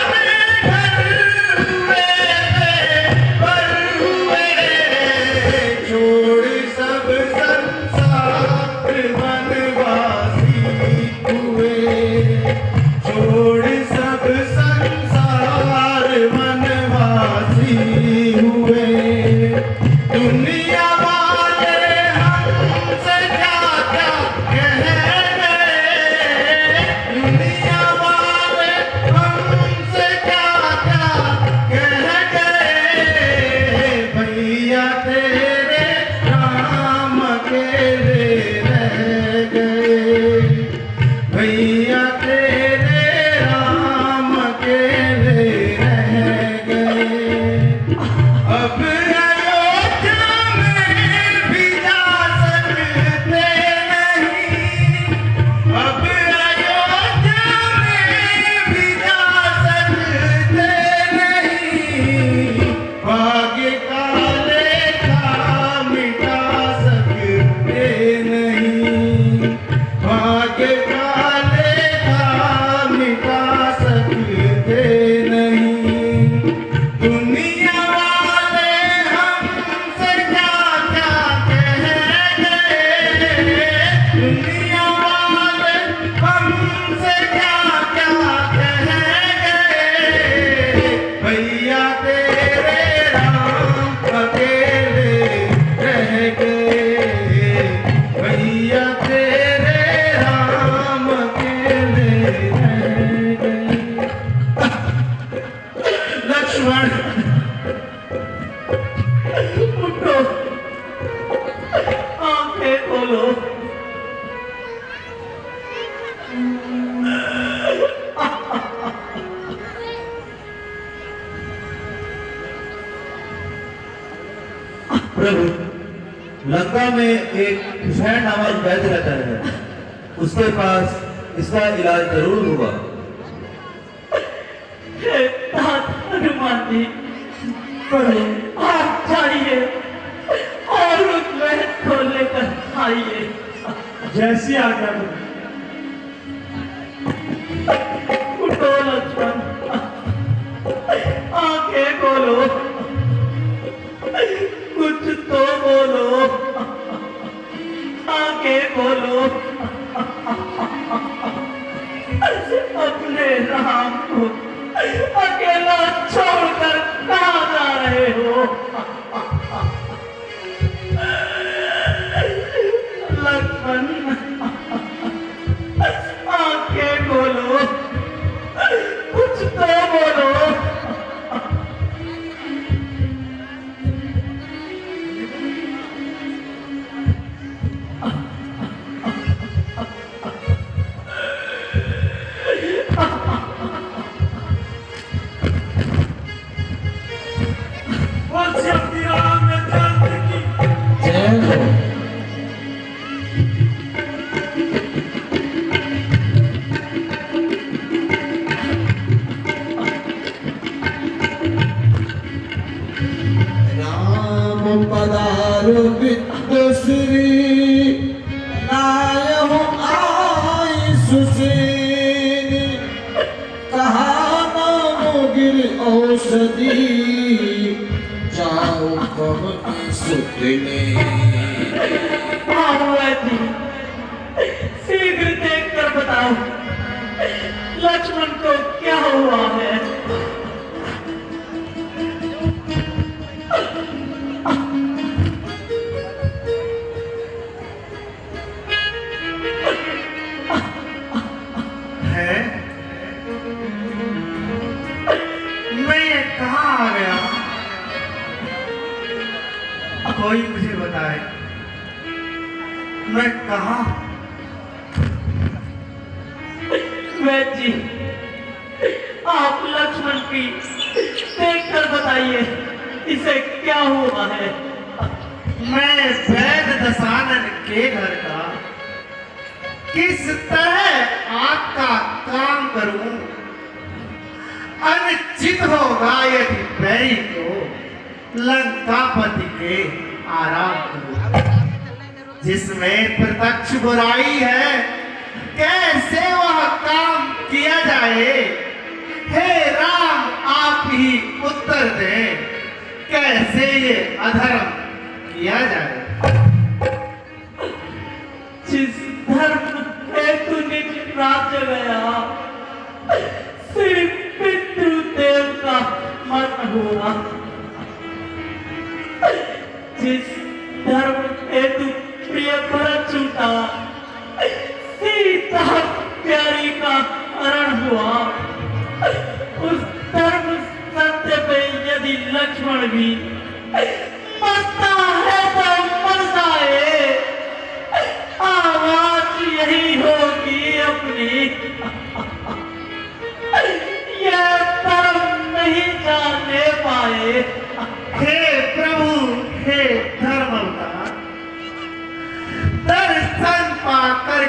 प्रभु, लंका में एक हुसैन नामक वैद्य रहता है, उसके पास इसका इलाज जरूर हुआ। हे तात हनुमान जी, आप जाइए और उस वैद्य को लेकर आइए। जैसी आज्ञा हो। उठो लक्ष्मण, आंखें खोलो, कुछ तो बोलो, आंखें खोलो। अपने राम को अकेला छोड़कर कहाँ जा रहे हो? लक्ष्मण, आंखें खोलो, कुछ तो बोलो। जय हो। राम पधारो विद्य श्री नायहु आई सुसेनी कहा नाम गिर औषधि जाओ कवनी सुतने। जी, शीघ्र देखकर बताओ लक्ष्मण को क्या हुआ है? है मैं कहाँ आ गया? कोई मुझे बताए मैं कहाँ? वैद्य जी, आप लक्ष्मण की देखकर बताइए इसे क्या हुआ है? मैं वैद्य दशानन के घर का किस तरह आपका काम करूं? अनुचित होगा यदि बैरी को लंकापति के आराम करूं, जिसमें प्रत्यक्ष बुराई है, कैसे वह काम किया जाए? हे राम, आप ही उत्तर दें, कैसे ये अधर्म किया जाए? जिस धर्म हेतु निज राज्य गया, श्री पितृदेव का मरण हुआ। जिस धर्म हेतु प्रिय भरत छूटा, सीता प्यारी का हरण हुआ। उस धर्म सत्य पे यदि लक्ष्मण भी मरता है तो मर जाए, आवाज यही होगी अपनी। यह धर्म नहीं जानने पाए। हे प्रभु, हे धर्मवतार, दर्शन पाकर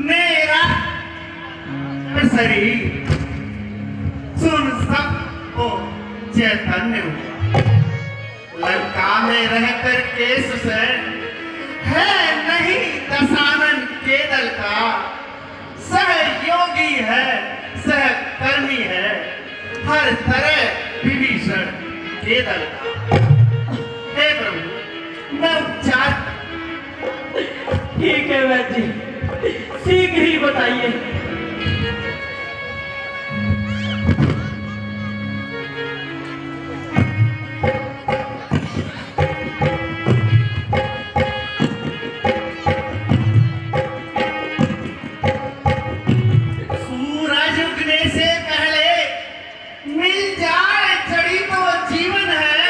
मेरा शरीर सुन सबको चैतन्य हुआ। लंका में रहकर केस से है नहीं दशानन के दल का, सहयोगी है, सहकर्मी है, हर तरह विभीषण के दल का। हे प्रभु, मैं उपचार। ठीक है वैद्य जी, शीघ्र ही बताइए। सूरज उगने से पहले मिल जाए जड़ी तो जीवन है,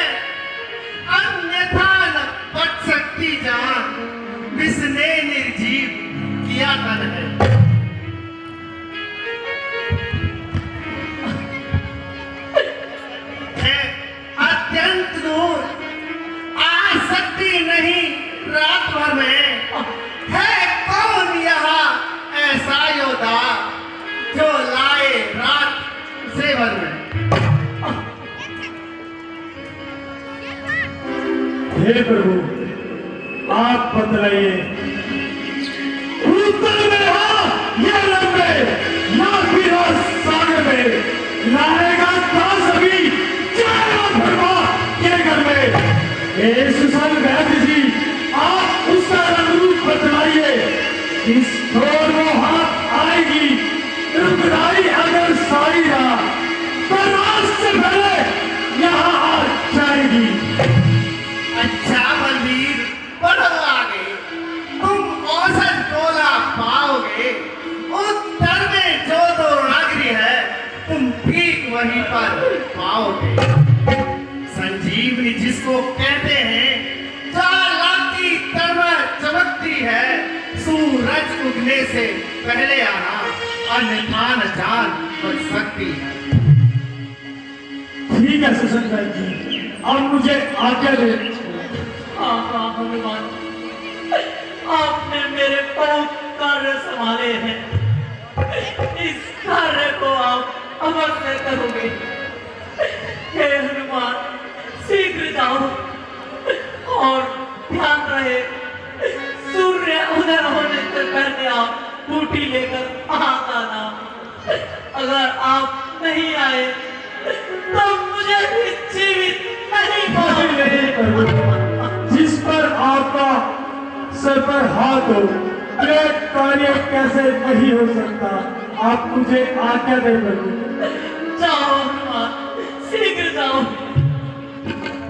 अन्यथा न बच सकती जान, विष ने निर्जीव किया तन है। खुदा जो लाए रात सेवन में। हे प्रभु, आप बतलाइए, उत्तर में हो या लंबे या फिर सागर में लाएगा दास अभी चारों भरवा के घर में। हे सुशांत वैद्य जी, आप उसका रंग रूप बतलाइए। इस छोर वो हाथ आएगी रुकराई अगर साईरा तो रात से पहले यहाँ आ जाएगी। अच्छा बलवीर, बढ़ो आगे, तुम औसत टोला पाओगे। उत्तर में जो दो नागरी है तुम ठीक वहीं पर पाओगे। संजीवनी जिसको कहते हैं, चालाकी तरह चमकती है, सूरज उगने से पहले आना, अन्यथा न जान बच सकती है। ठीक है सुशांत वैद्य जी, अब मुझे आज्ञा दे। हाँ हनुमान, आपने मेरे बहुत कार्य संभाले हैं, इस कार्य को आप अवश्य करोगे। हे हनुमान, शीघ्र जाओ और ध्यान रहे सूर्य उदय होने से पहले आप बूटी लेकर आ आना। अगर आप नहीं आए तो मुझे भी जीवित नहीं पाओगे। जिस पर आपका सर पर हाथ हो, ये कार्य कैसे नहीं हो सकता? आप मुझे आज्ञा दे प्रभु। जाओ हनुमान, शीघ्र जाओ।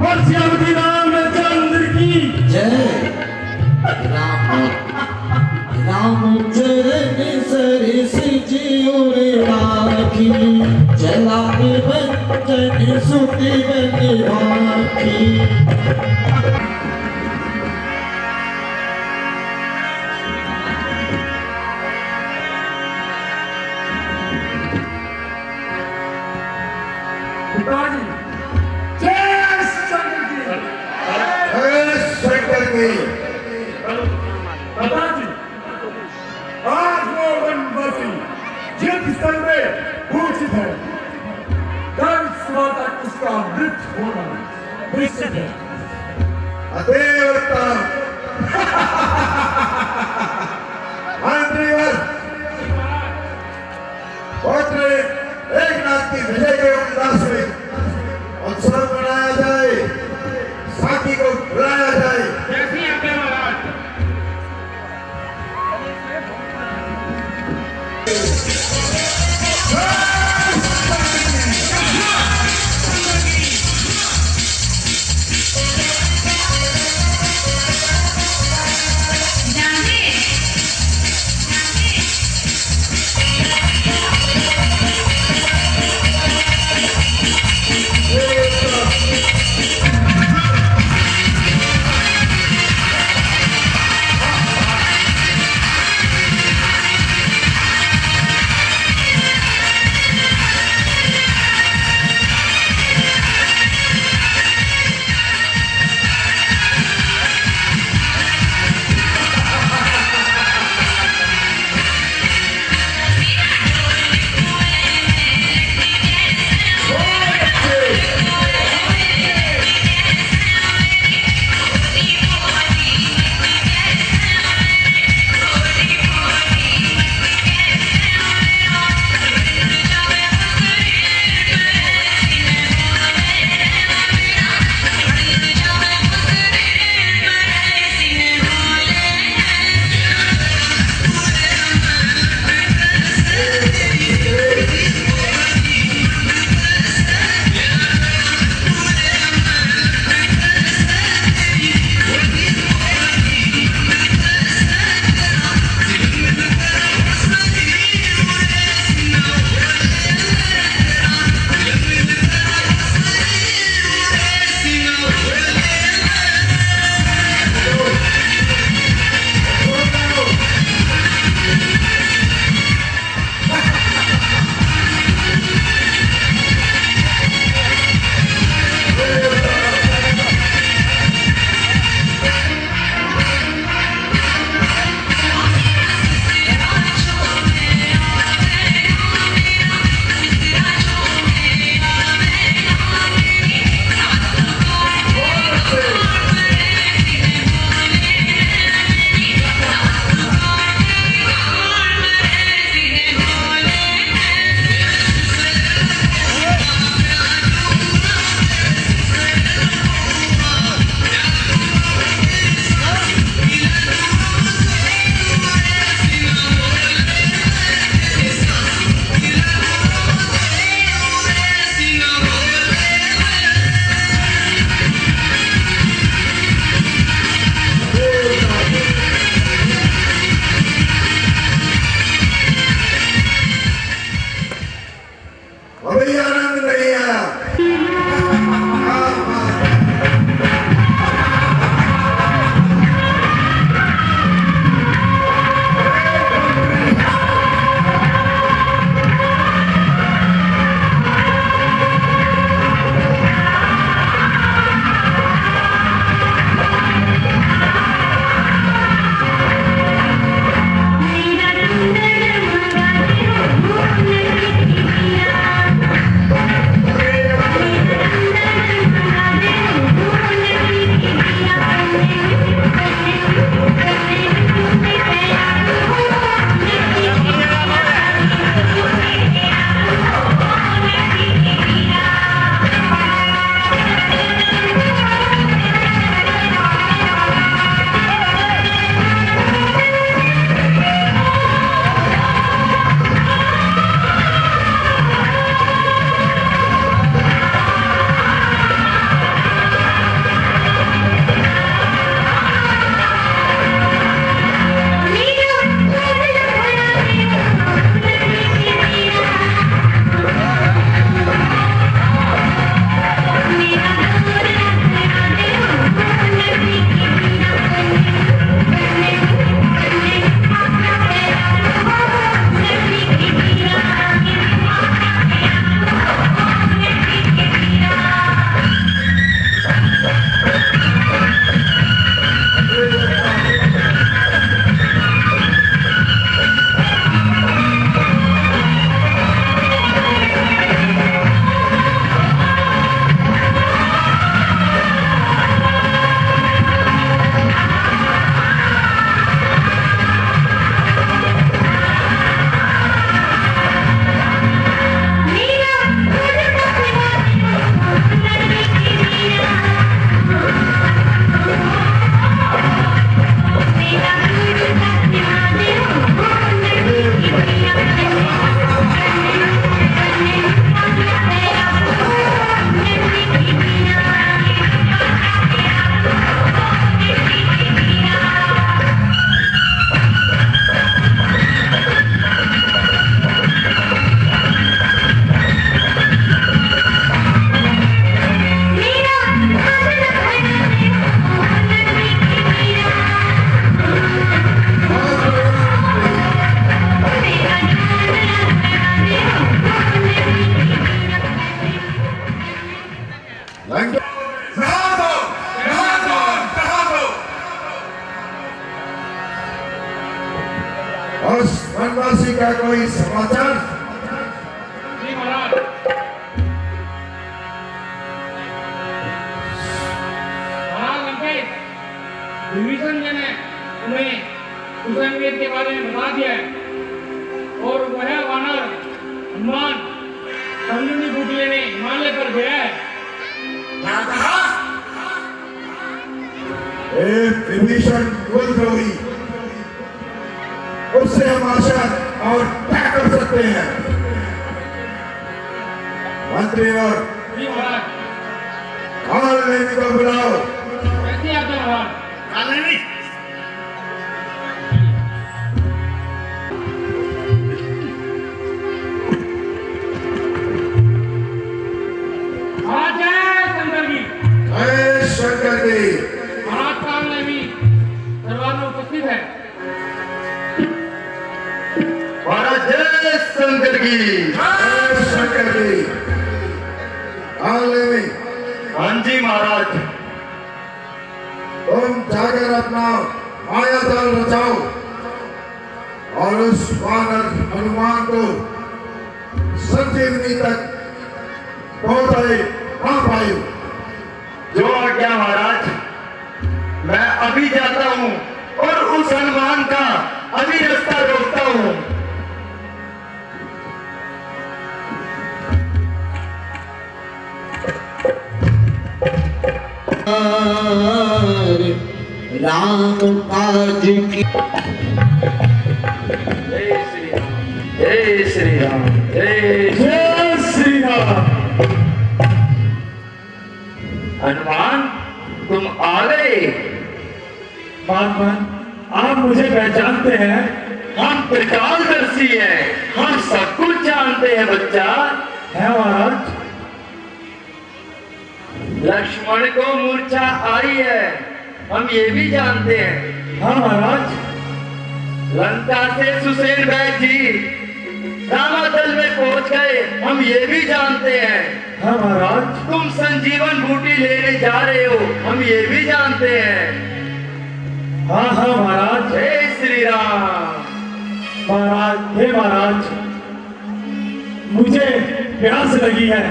परसियावती रामचंद्र की जय। रामचरण सरिस जियोर राखी, चलाने बंचन सुति बन राखी। शंकर की पिताजी, आज वो वनवासी जिस स्थल में घोषित है, कल सुबह तक उसका मृत्यु होना निश्चित है। अदेवता मंत्रीवर पौत्र एक नाथ की विजय के उल्लास में उत्सव मनाया जाए, साथी को बुलाया जाए। जैसी आज्ञा महाराज। कोई समाचार? जी महाराज। महाराज लंकेश, विभीषण जी ने उन्हें कुशलवेद के बारे में बता दिया है और वह वानर हनुमान संजीवनी बूटी लेने हिमालय पर गया है। क्या कहा? विभीषण कुलद्रोही, उससे हम आशा और क्या कर सकते हैं? मंत्री और जी महाराज। काल लेने को बुलाओ। कैसे आते हैं महाराज? काल लेने? महाराज जय शंकर जी। जय शंकर जी। महाराज काल में भी दरबार में उपस्थित है। महाराज जय शंकर की। जय शंकर जी। काल लेने? हाँ जी महाराज। तुम जाकर अपना माया जाल रचाओ और उस वानर हनुमान को संजीवनी तक पहुंचाए ना पाए। जो आज्ञा महाराज। मैं अभी जाता हूँ और उस हनुमान का अभी रास्ता रोकता हूँ। राम काज की जय श्री राम, जय श्री राम, जय जय श्री राम। हनुमान, तुम आ गए। बागवान, आप मुझे पहचानते हैं? हम त्रिकालदर्शी हैं, हम सब कुछ जानते हैं बच्चा। है महाराज। लक्ष्मण को मूर्छा आई है, हम ये भी जानते हैं। हाँ महाराज। लंका से सुसेन भाई जी रामादल में पहुंच गए, हम ये भी जानते हैं। हाँ महाराज। तुम संजीवन बूटी लेने जा रहे हो, हम ये भी जानते हैं। हाँ हाँ महाराज। जय श्री राम। महाराज, हे महाराज, मुझे प्यास लगी है,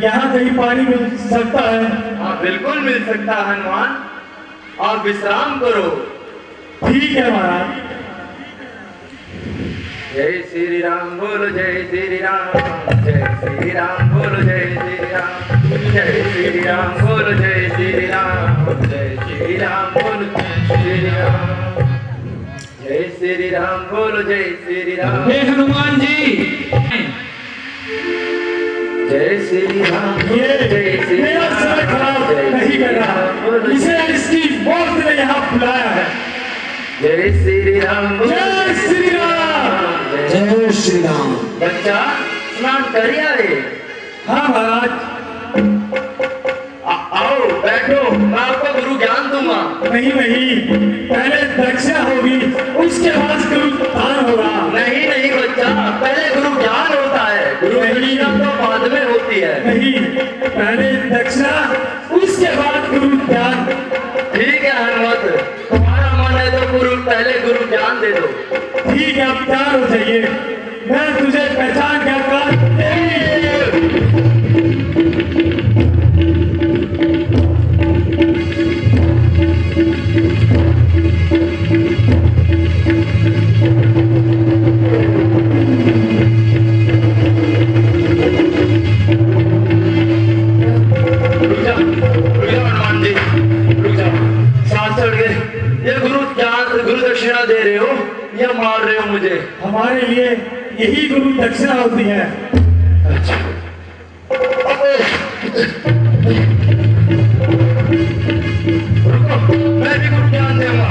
यहाँ कहीं पानी मिल सकता है? हाँ बिल्कुल मिल सकता है हनुमान, आप विश्राम करो। ठीक है महाराज। जय श्री राम बोलो, जय श्री राम, जय श्री राम बोलो, जय श्री राम, जय श्री राम बोलो, जय श्री राम, जय श्री राम बोलो, जय श्री राम, जय श्री राम बोलो, जय श्री राम। हे हनुमान जी। जय श्री राम, ये जय श्री मेरा सर खराब नहीं कर रहा, इसे इसकी मौत ने यहाँ बुलाया है। जय श्री राम, जय श्री राम। जय श्री राम। बच्चा स्नान कर आए? हाँ महाराज। आओ बैठो, मैं आपको गुरु ज्ञान दूंगा। नहीं नहीं, पहले दक्षा होगी, उसके बाद गुरु दान होगा। नहीं नहीं बच्चा, पहले गुरु ज्ञान होता है, गुरु दक्षिणा तो बाद में होती है। नहीं, पहले दक्षा, उसके बाद गुरु ज्ञान। ठीक है हनुमत, तुम्हारा मन है तो गुरु पहले गुरु ज्ञान दे दो। ठीक है, अब तैयार हो जाइए, मैं तुझे पहचान कर हनुमान जी रुक जाओ, सांस चढ़ गए। ये गुरु दक्षिणा दे रहे हो या मार रहे हो मुझे? हमारे लिए यही गुरु दक्षिणा होती है। अच्छा रुको, मैं भी गुरु ज्ञान दूंगा।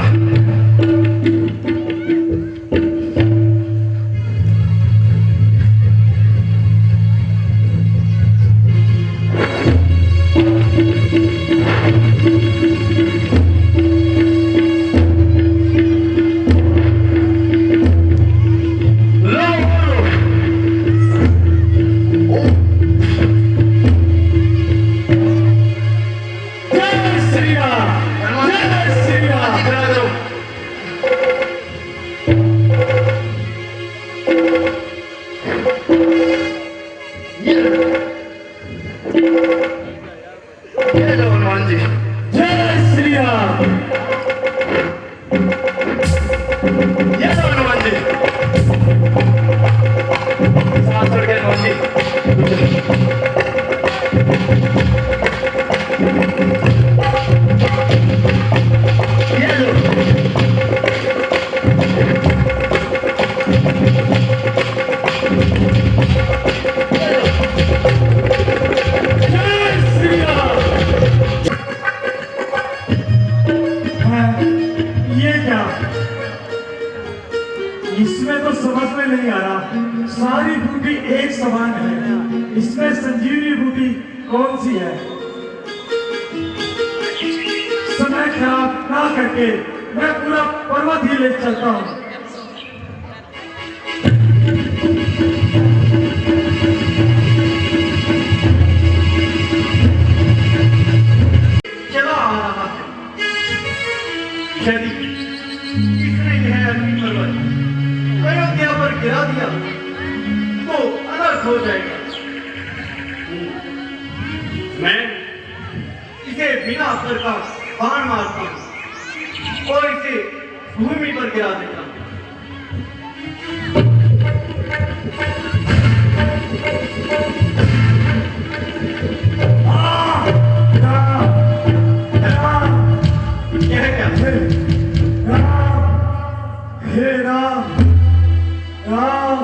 ये लो हनुमान जी। जय श्री राम। ये लो हनुमान जी। सांस छोड़ के हनुमान जी। ये लो। जय श्री राम। ये क्या? इसमें तो समझ में नहीं आ रहा। सारी बूटी एक समान है, इसमें संजीवनी बूटी कौन सी है? समय खराब ना करके मैं पूरा पर्वत ही ले चलता हूँ। चला आ रहा है। यदि इसने यह अग्नि पर्वत अयोध्या पर गिरा दिया तो अनर्थ हो जाएगा। मैं इसे बिना असर का बाण मारता हूं और इसे भूमि पर गिरा देता हूं। यह क्या है? हे राम, राम।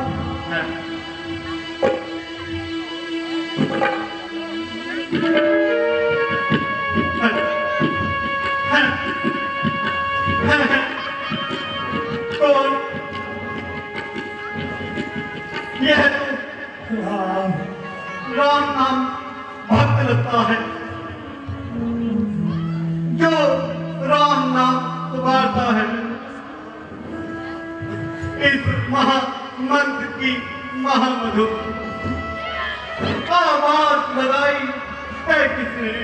कौन? यह तो राम, राम नाम भक्त लगता है, जो राम नाम पुकारता है। इस महामंत्र की महामधुर आवाज लगाई है किसने?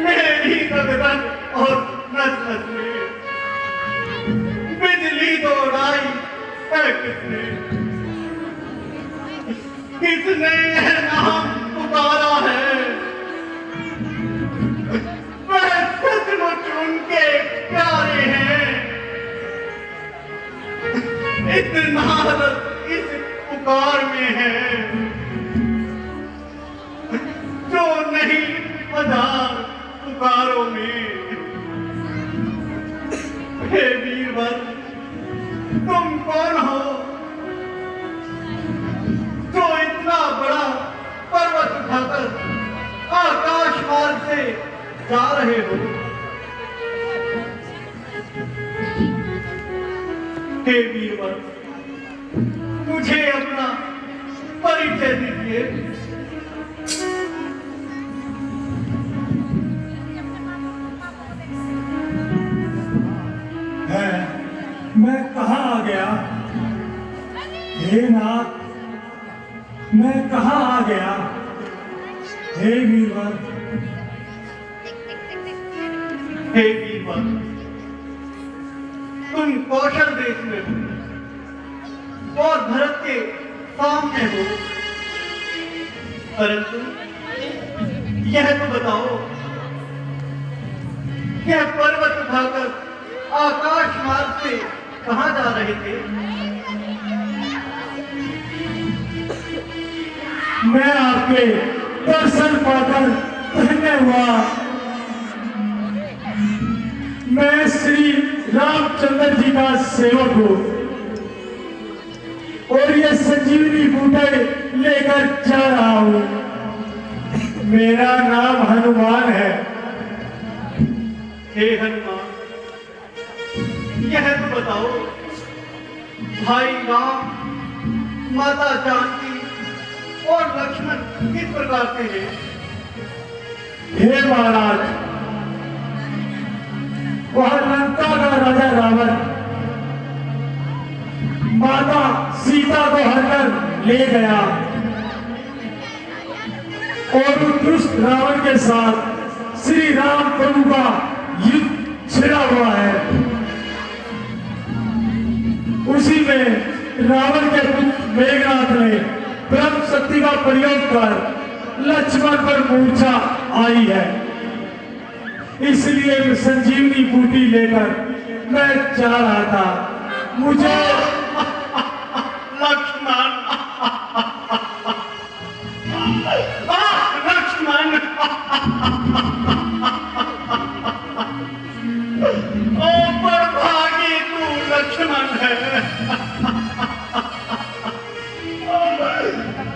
मेरी गगन और नस नस में बिजली दौड़ाई है किसने? किसने यह नाम पुकारा है? वह सचमुच उनके प्यारे हैं। इतना रस इस पुकार में है जो नहीं हजार पुकारों में। हे वीरवर, तुम कौन हो जो इतना बड़ा पर्वत उठाकर आकाश मार्ग से जा रहे हो? हे वीरवर, मुझे अपना परिचय दीजिए। है मैं कहाँ आ गया? हे नाथ, मैं कहाँ आ गया? हे वीरवर, हे वीरवर, तुम कौशल देश में हो और भरत के सामने हो, परंतु यह तो बताओ, यह पर्वत उठाकर आकाश मार्ग से कहाँ जा रहे थे? मैं आपके दर्शन पाकर धन्य हुआ। मैं श्री रामचंद्र जी का सेवक हूँ और ये संजीवनी बूटे लेकर जा रहा हूँ। मेरा नाम हनुमान है। हे हनुमान, यह तो बताओ, भाई राम, माता जानकी और लक्ष्मण किस प्रकार से हैं? हे महाराज, वह लंका का राजा रावण माता सीता को हरकर ले गया और उस दुष्ट रावण के साथ श्री राम प्रभु का युद्ध छिड़ा हुआ है। उसी में रावण के पुत्र मेघनाथ ने ब्रह्म शक्ति का प्रयोग कर लक्ष्मण पर मूर्छा आई है, इसलिए मैं संजीवनी बूटी लेकर मैं जा रहा था। मुझे लक्ष्मण, लक्ष्मण, ओ बड़भागी तू लक्ष्मण है,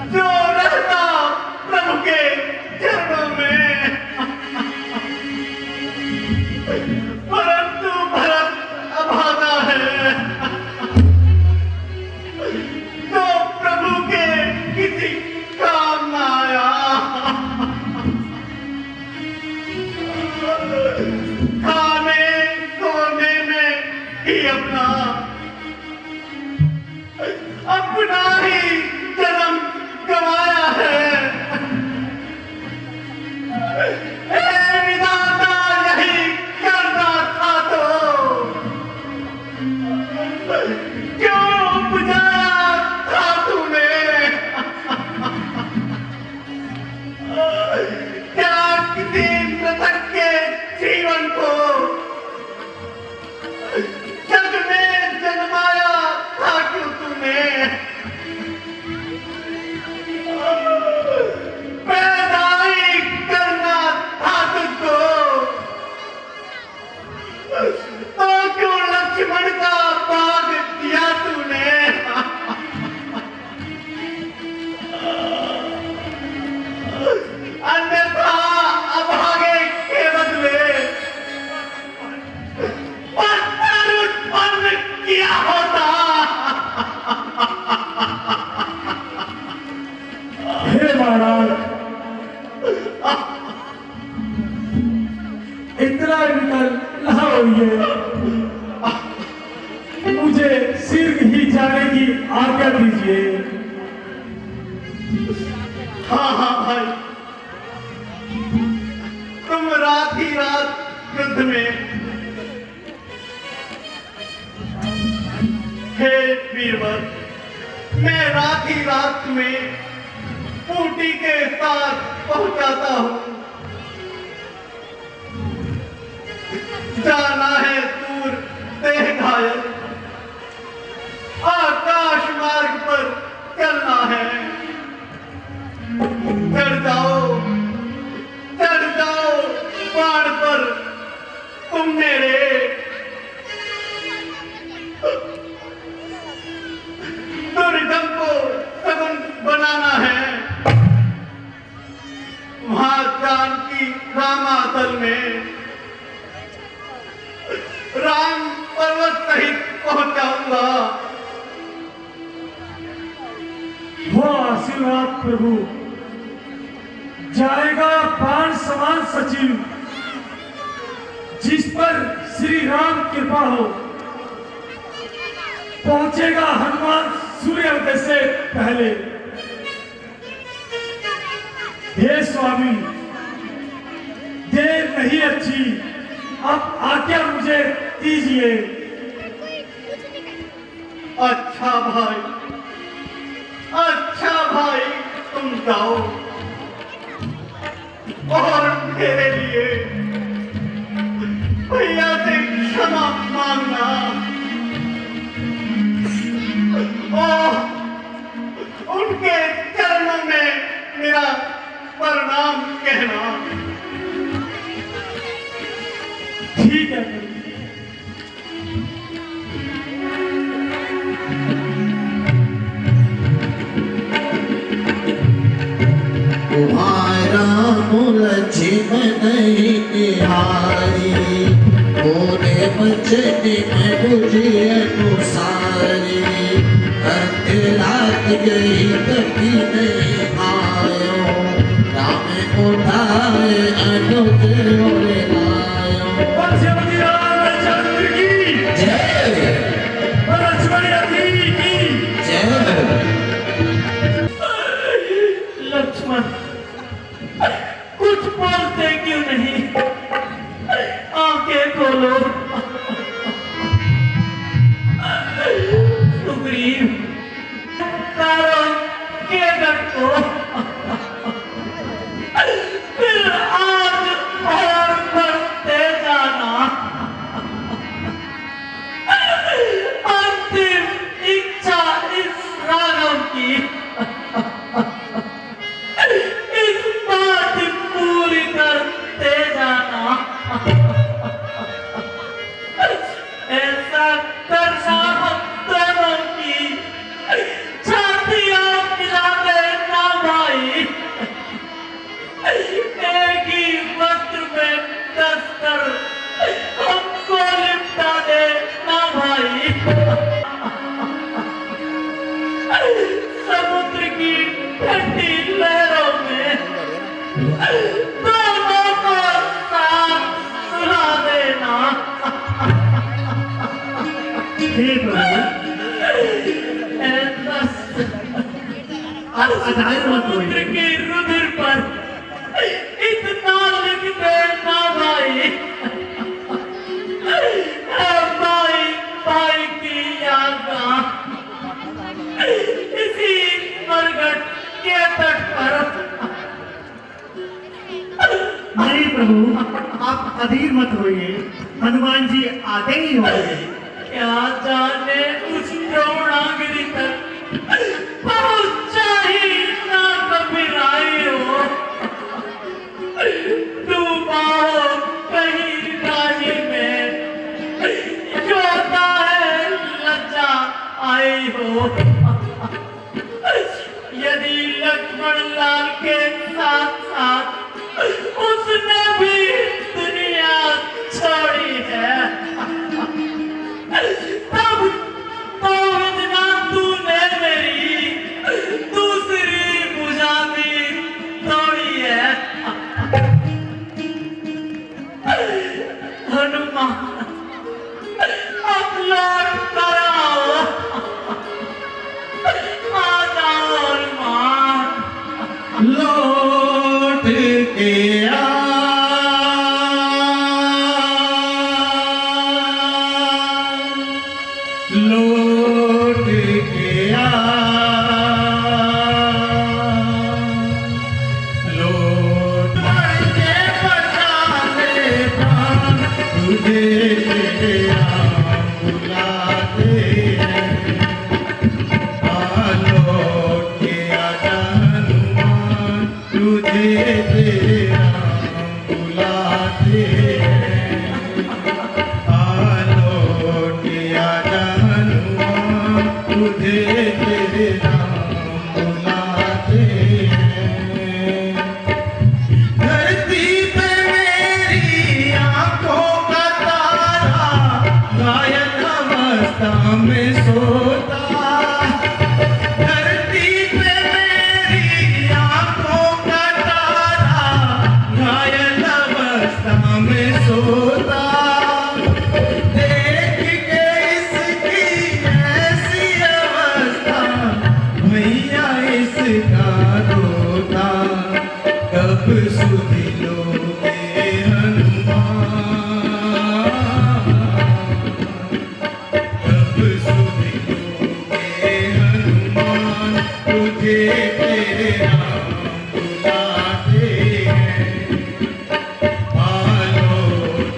जो रहता प्रभु के चरणों में, परंतु भरत अभागा है, जो प्रभु के किसी काम न आया। खाने सोने में ही अपना ही जन्म गवाया है। हे विधाता, यही करना था तो क्यों उपजाया था तूने? क्या किसी मृतक के जीवन को जग में जन्माया था क्यों तूने? पैदा ही करना था तुझको, तो क्यों लक्ष्मण का बाग दिया तूने? अन्यथा अभागे के बदले पत्थर उत्पन्न किया होता। हे महाराज, इतना निकल रहा होइए, मुझे सिर ही जाने की आज्ञा दीजिए। हाँ हाँ भाई, तुम रात ही रात युद्ध में, हे वीरवर, मैं रात ही रात में बूटी के साथ पहुंचाता हूँ। जाना है दूर देह घायल, आकाश मार्ग पर चलना है। चढ़ जाओ बाण पर तुम मेरे, दुर्गम को सगुन बनाना है। वहां जानकी रामातल में राम पर्वत सहित पहुंचाऊंगा। हो आशीर्वाद प्रभु, जाएगा बाण समान सचिव, जिस पर श्री राम कृपा हो। पहुंचेगा हनुमान सूर्योदय से पहले। हे स्वामी, देर नहीं अच्छी, अब आज्ञा मुझे दीजिए। अच्छा भाई, तुम जाओ और मेरे लिए भैया से क्षमा मांगना और उनके चरणों में मेरा प्रणाम कहना। ठीक है। तुम्हारा मुलझिम नहीं निहारी, पूरे मचने में मुझे अनुसारी। करते रात गई कभी नहीं आयो, राम उठाए अनुज और लायो। पंचवटी रामचंद्र की जय, लक्ष्मण जी की जय। लक्ष्मण, कुछ बोलते क्यों नहीं? आंखें खोलो। सुग्रीव, को फिर आज और बढ़ते जाना। अंतिम इच्छा इस राघव की इस बात पूरी करते जाना। ऐसा करना हम दोनों की छातियां मिला देना भाई। एक ही वस्त्र में कसकर हमको लिपटा देना भाई। समुद्र की ठंडी लहरों में दोनों को साथ सुला देना। हे प्रभु, आप अनाथ मत समुद्र होइए। के रुधिर पर इतना लिख देना भाई। भाई भाई की यादगां इसी मरघट के तट पर। नहीं प्रभु, आप अधीर मत होइए, हनुमान जी आते ही होंगे। क्या जाने उस द्रोणागिरि तक पहुंचा ही ना कबीराई हो। डूबा हो कहीं राही में, योद्धा है लज्जा आई हो। यदि लक्ष्मण लाल के साथ साथ उसने भी दुनिया छोड़ी है, तब तो इतना तूने मेरी दूसरी भुजा भी तोड़ी है। हनुमान अब लौट कर आओ, आ जाओ हनुमान। लौट के आ लौट के आ लौट के बचा ले प्राण तुझे तेरे राम बुलाते हैं। आ लौट के आजा हनुमान तुझे तेरे राम बुलाते हैं। आलो के आजा हनुमान तुझे तेरे नाम बुलाते हैं। धरती पे मेरी आंखों का तारा गायन अवस्था में सोता। धरती पे मेरी आंखों का तारा घायल अवस्था में सोता। देख के इसकी ऐसी अवस्था भैया इसका रोता। कब सुध लोगे हनुमान, कब सुध लोगे हनुमान तुझे तेरे राम बुलाते हैं। आलो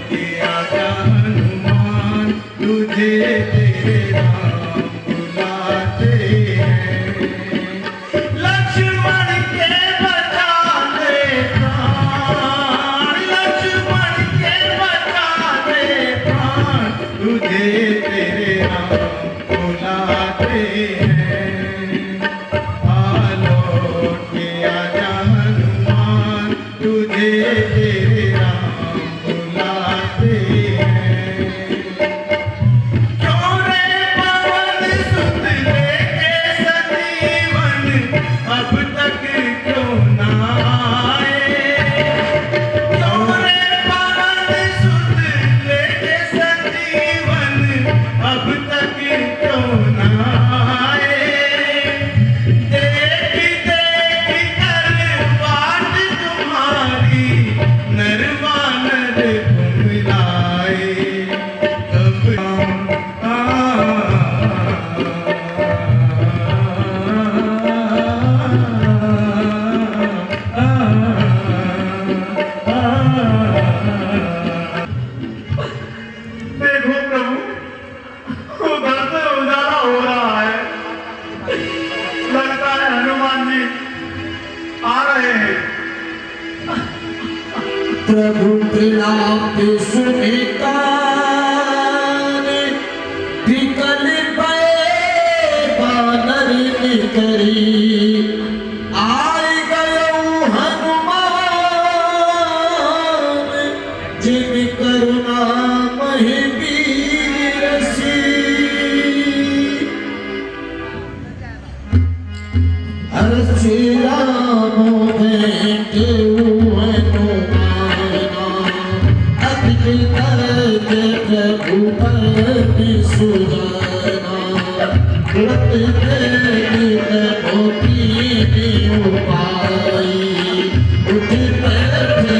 के आजा हनुमान तुझे तेरे राम बुलाते हैं। लक्ष्मण के बचा ले प्राण, लक्ष्मण के बचा ले प्राण तुझे तेरे राम बुलाते हैं। आलो के आजा हनुमान तुझे तेरे राम बुलाते हैं। क्यों रे पवन सुत लेके सजीव हनुमान जी आ रहे हैं। प्रभु बिलाप सुनिता विकल बानर निकरी आय गयो हनुमान जिन करुणा महि बीरसी हर श्री राम भेंटे प्रभु पति सुजाना कृत उपाई उठ बैठे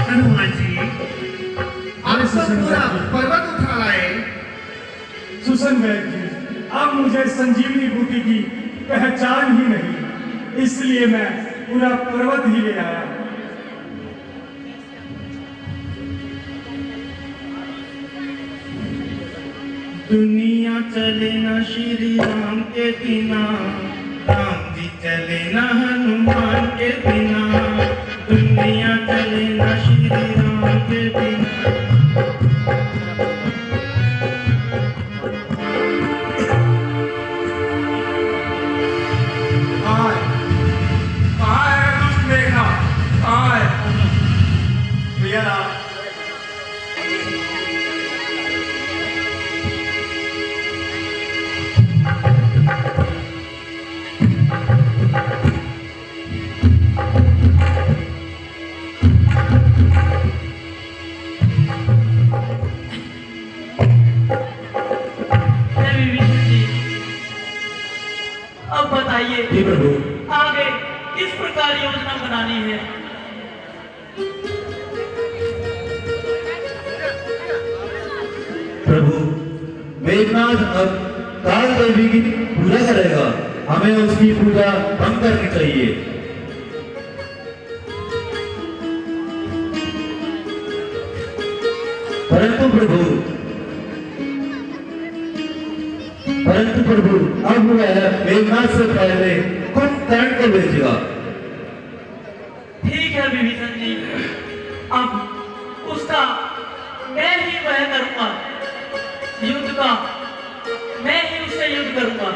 हनुमान जी आप तो पूरा पर्वत उठा लाए। सुसन वैद्य जी, अब मुझे संजीवनी बूटी की पहचान ही नहीं, इसलिए मैं पूरा पर्वत ही ले आया। दुनिया चले ना श्री राम के बिना, राम जी चले ना हनुमान के बिना, दुनिया चले ना श्री राम के बिना। अब बताइए जी प्रभु। आगे किस प्रकार योजना बनानी है। प्रभु, मेघनाथ अब काल देवी की पूजा करेगा, हमें उसकी पूजा हम करनी चाहिए। परंतु प्रभु अब वह मेघनाथ से पहले खुद कर्ण को भेजेगा। ठीक है विभीषण जी, अब उसका मैं ही वह करूंगा, युद्ध का मैं ही उससे युद्ध करूंगा।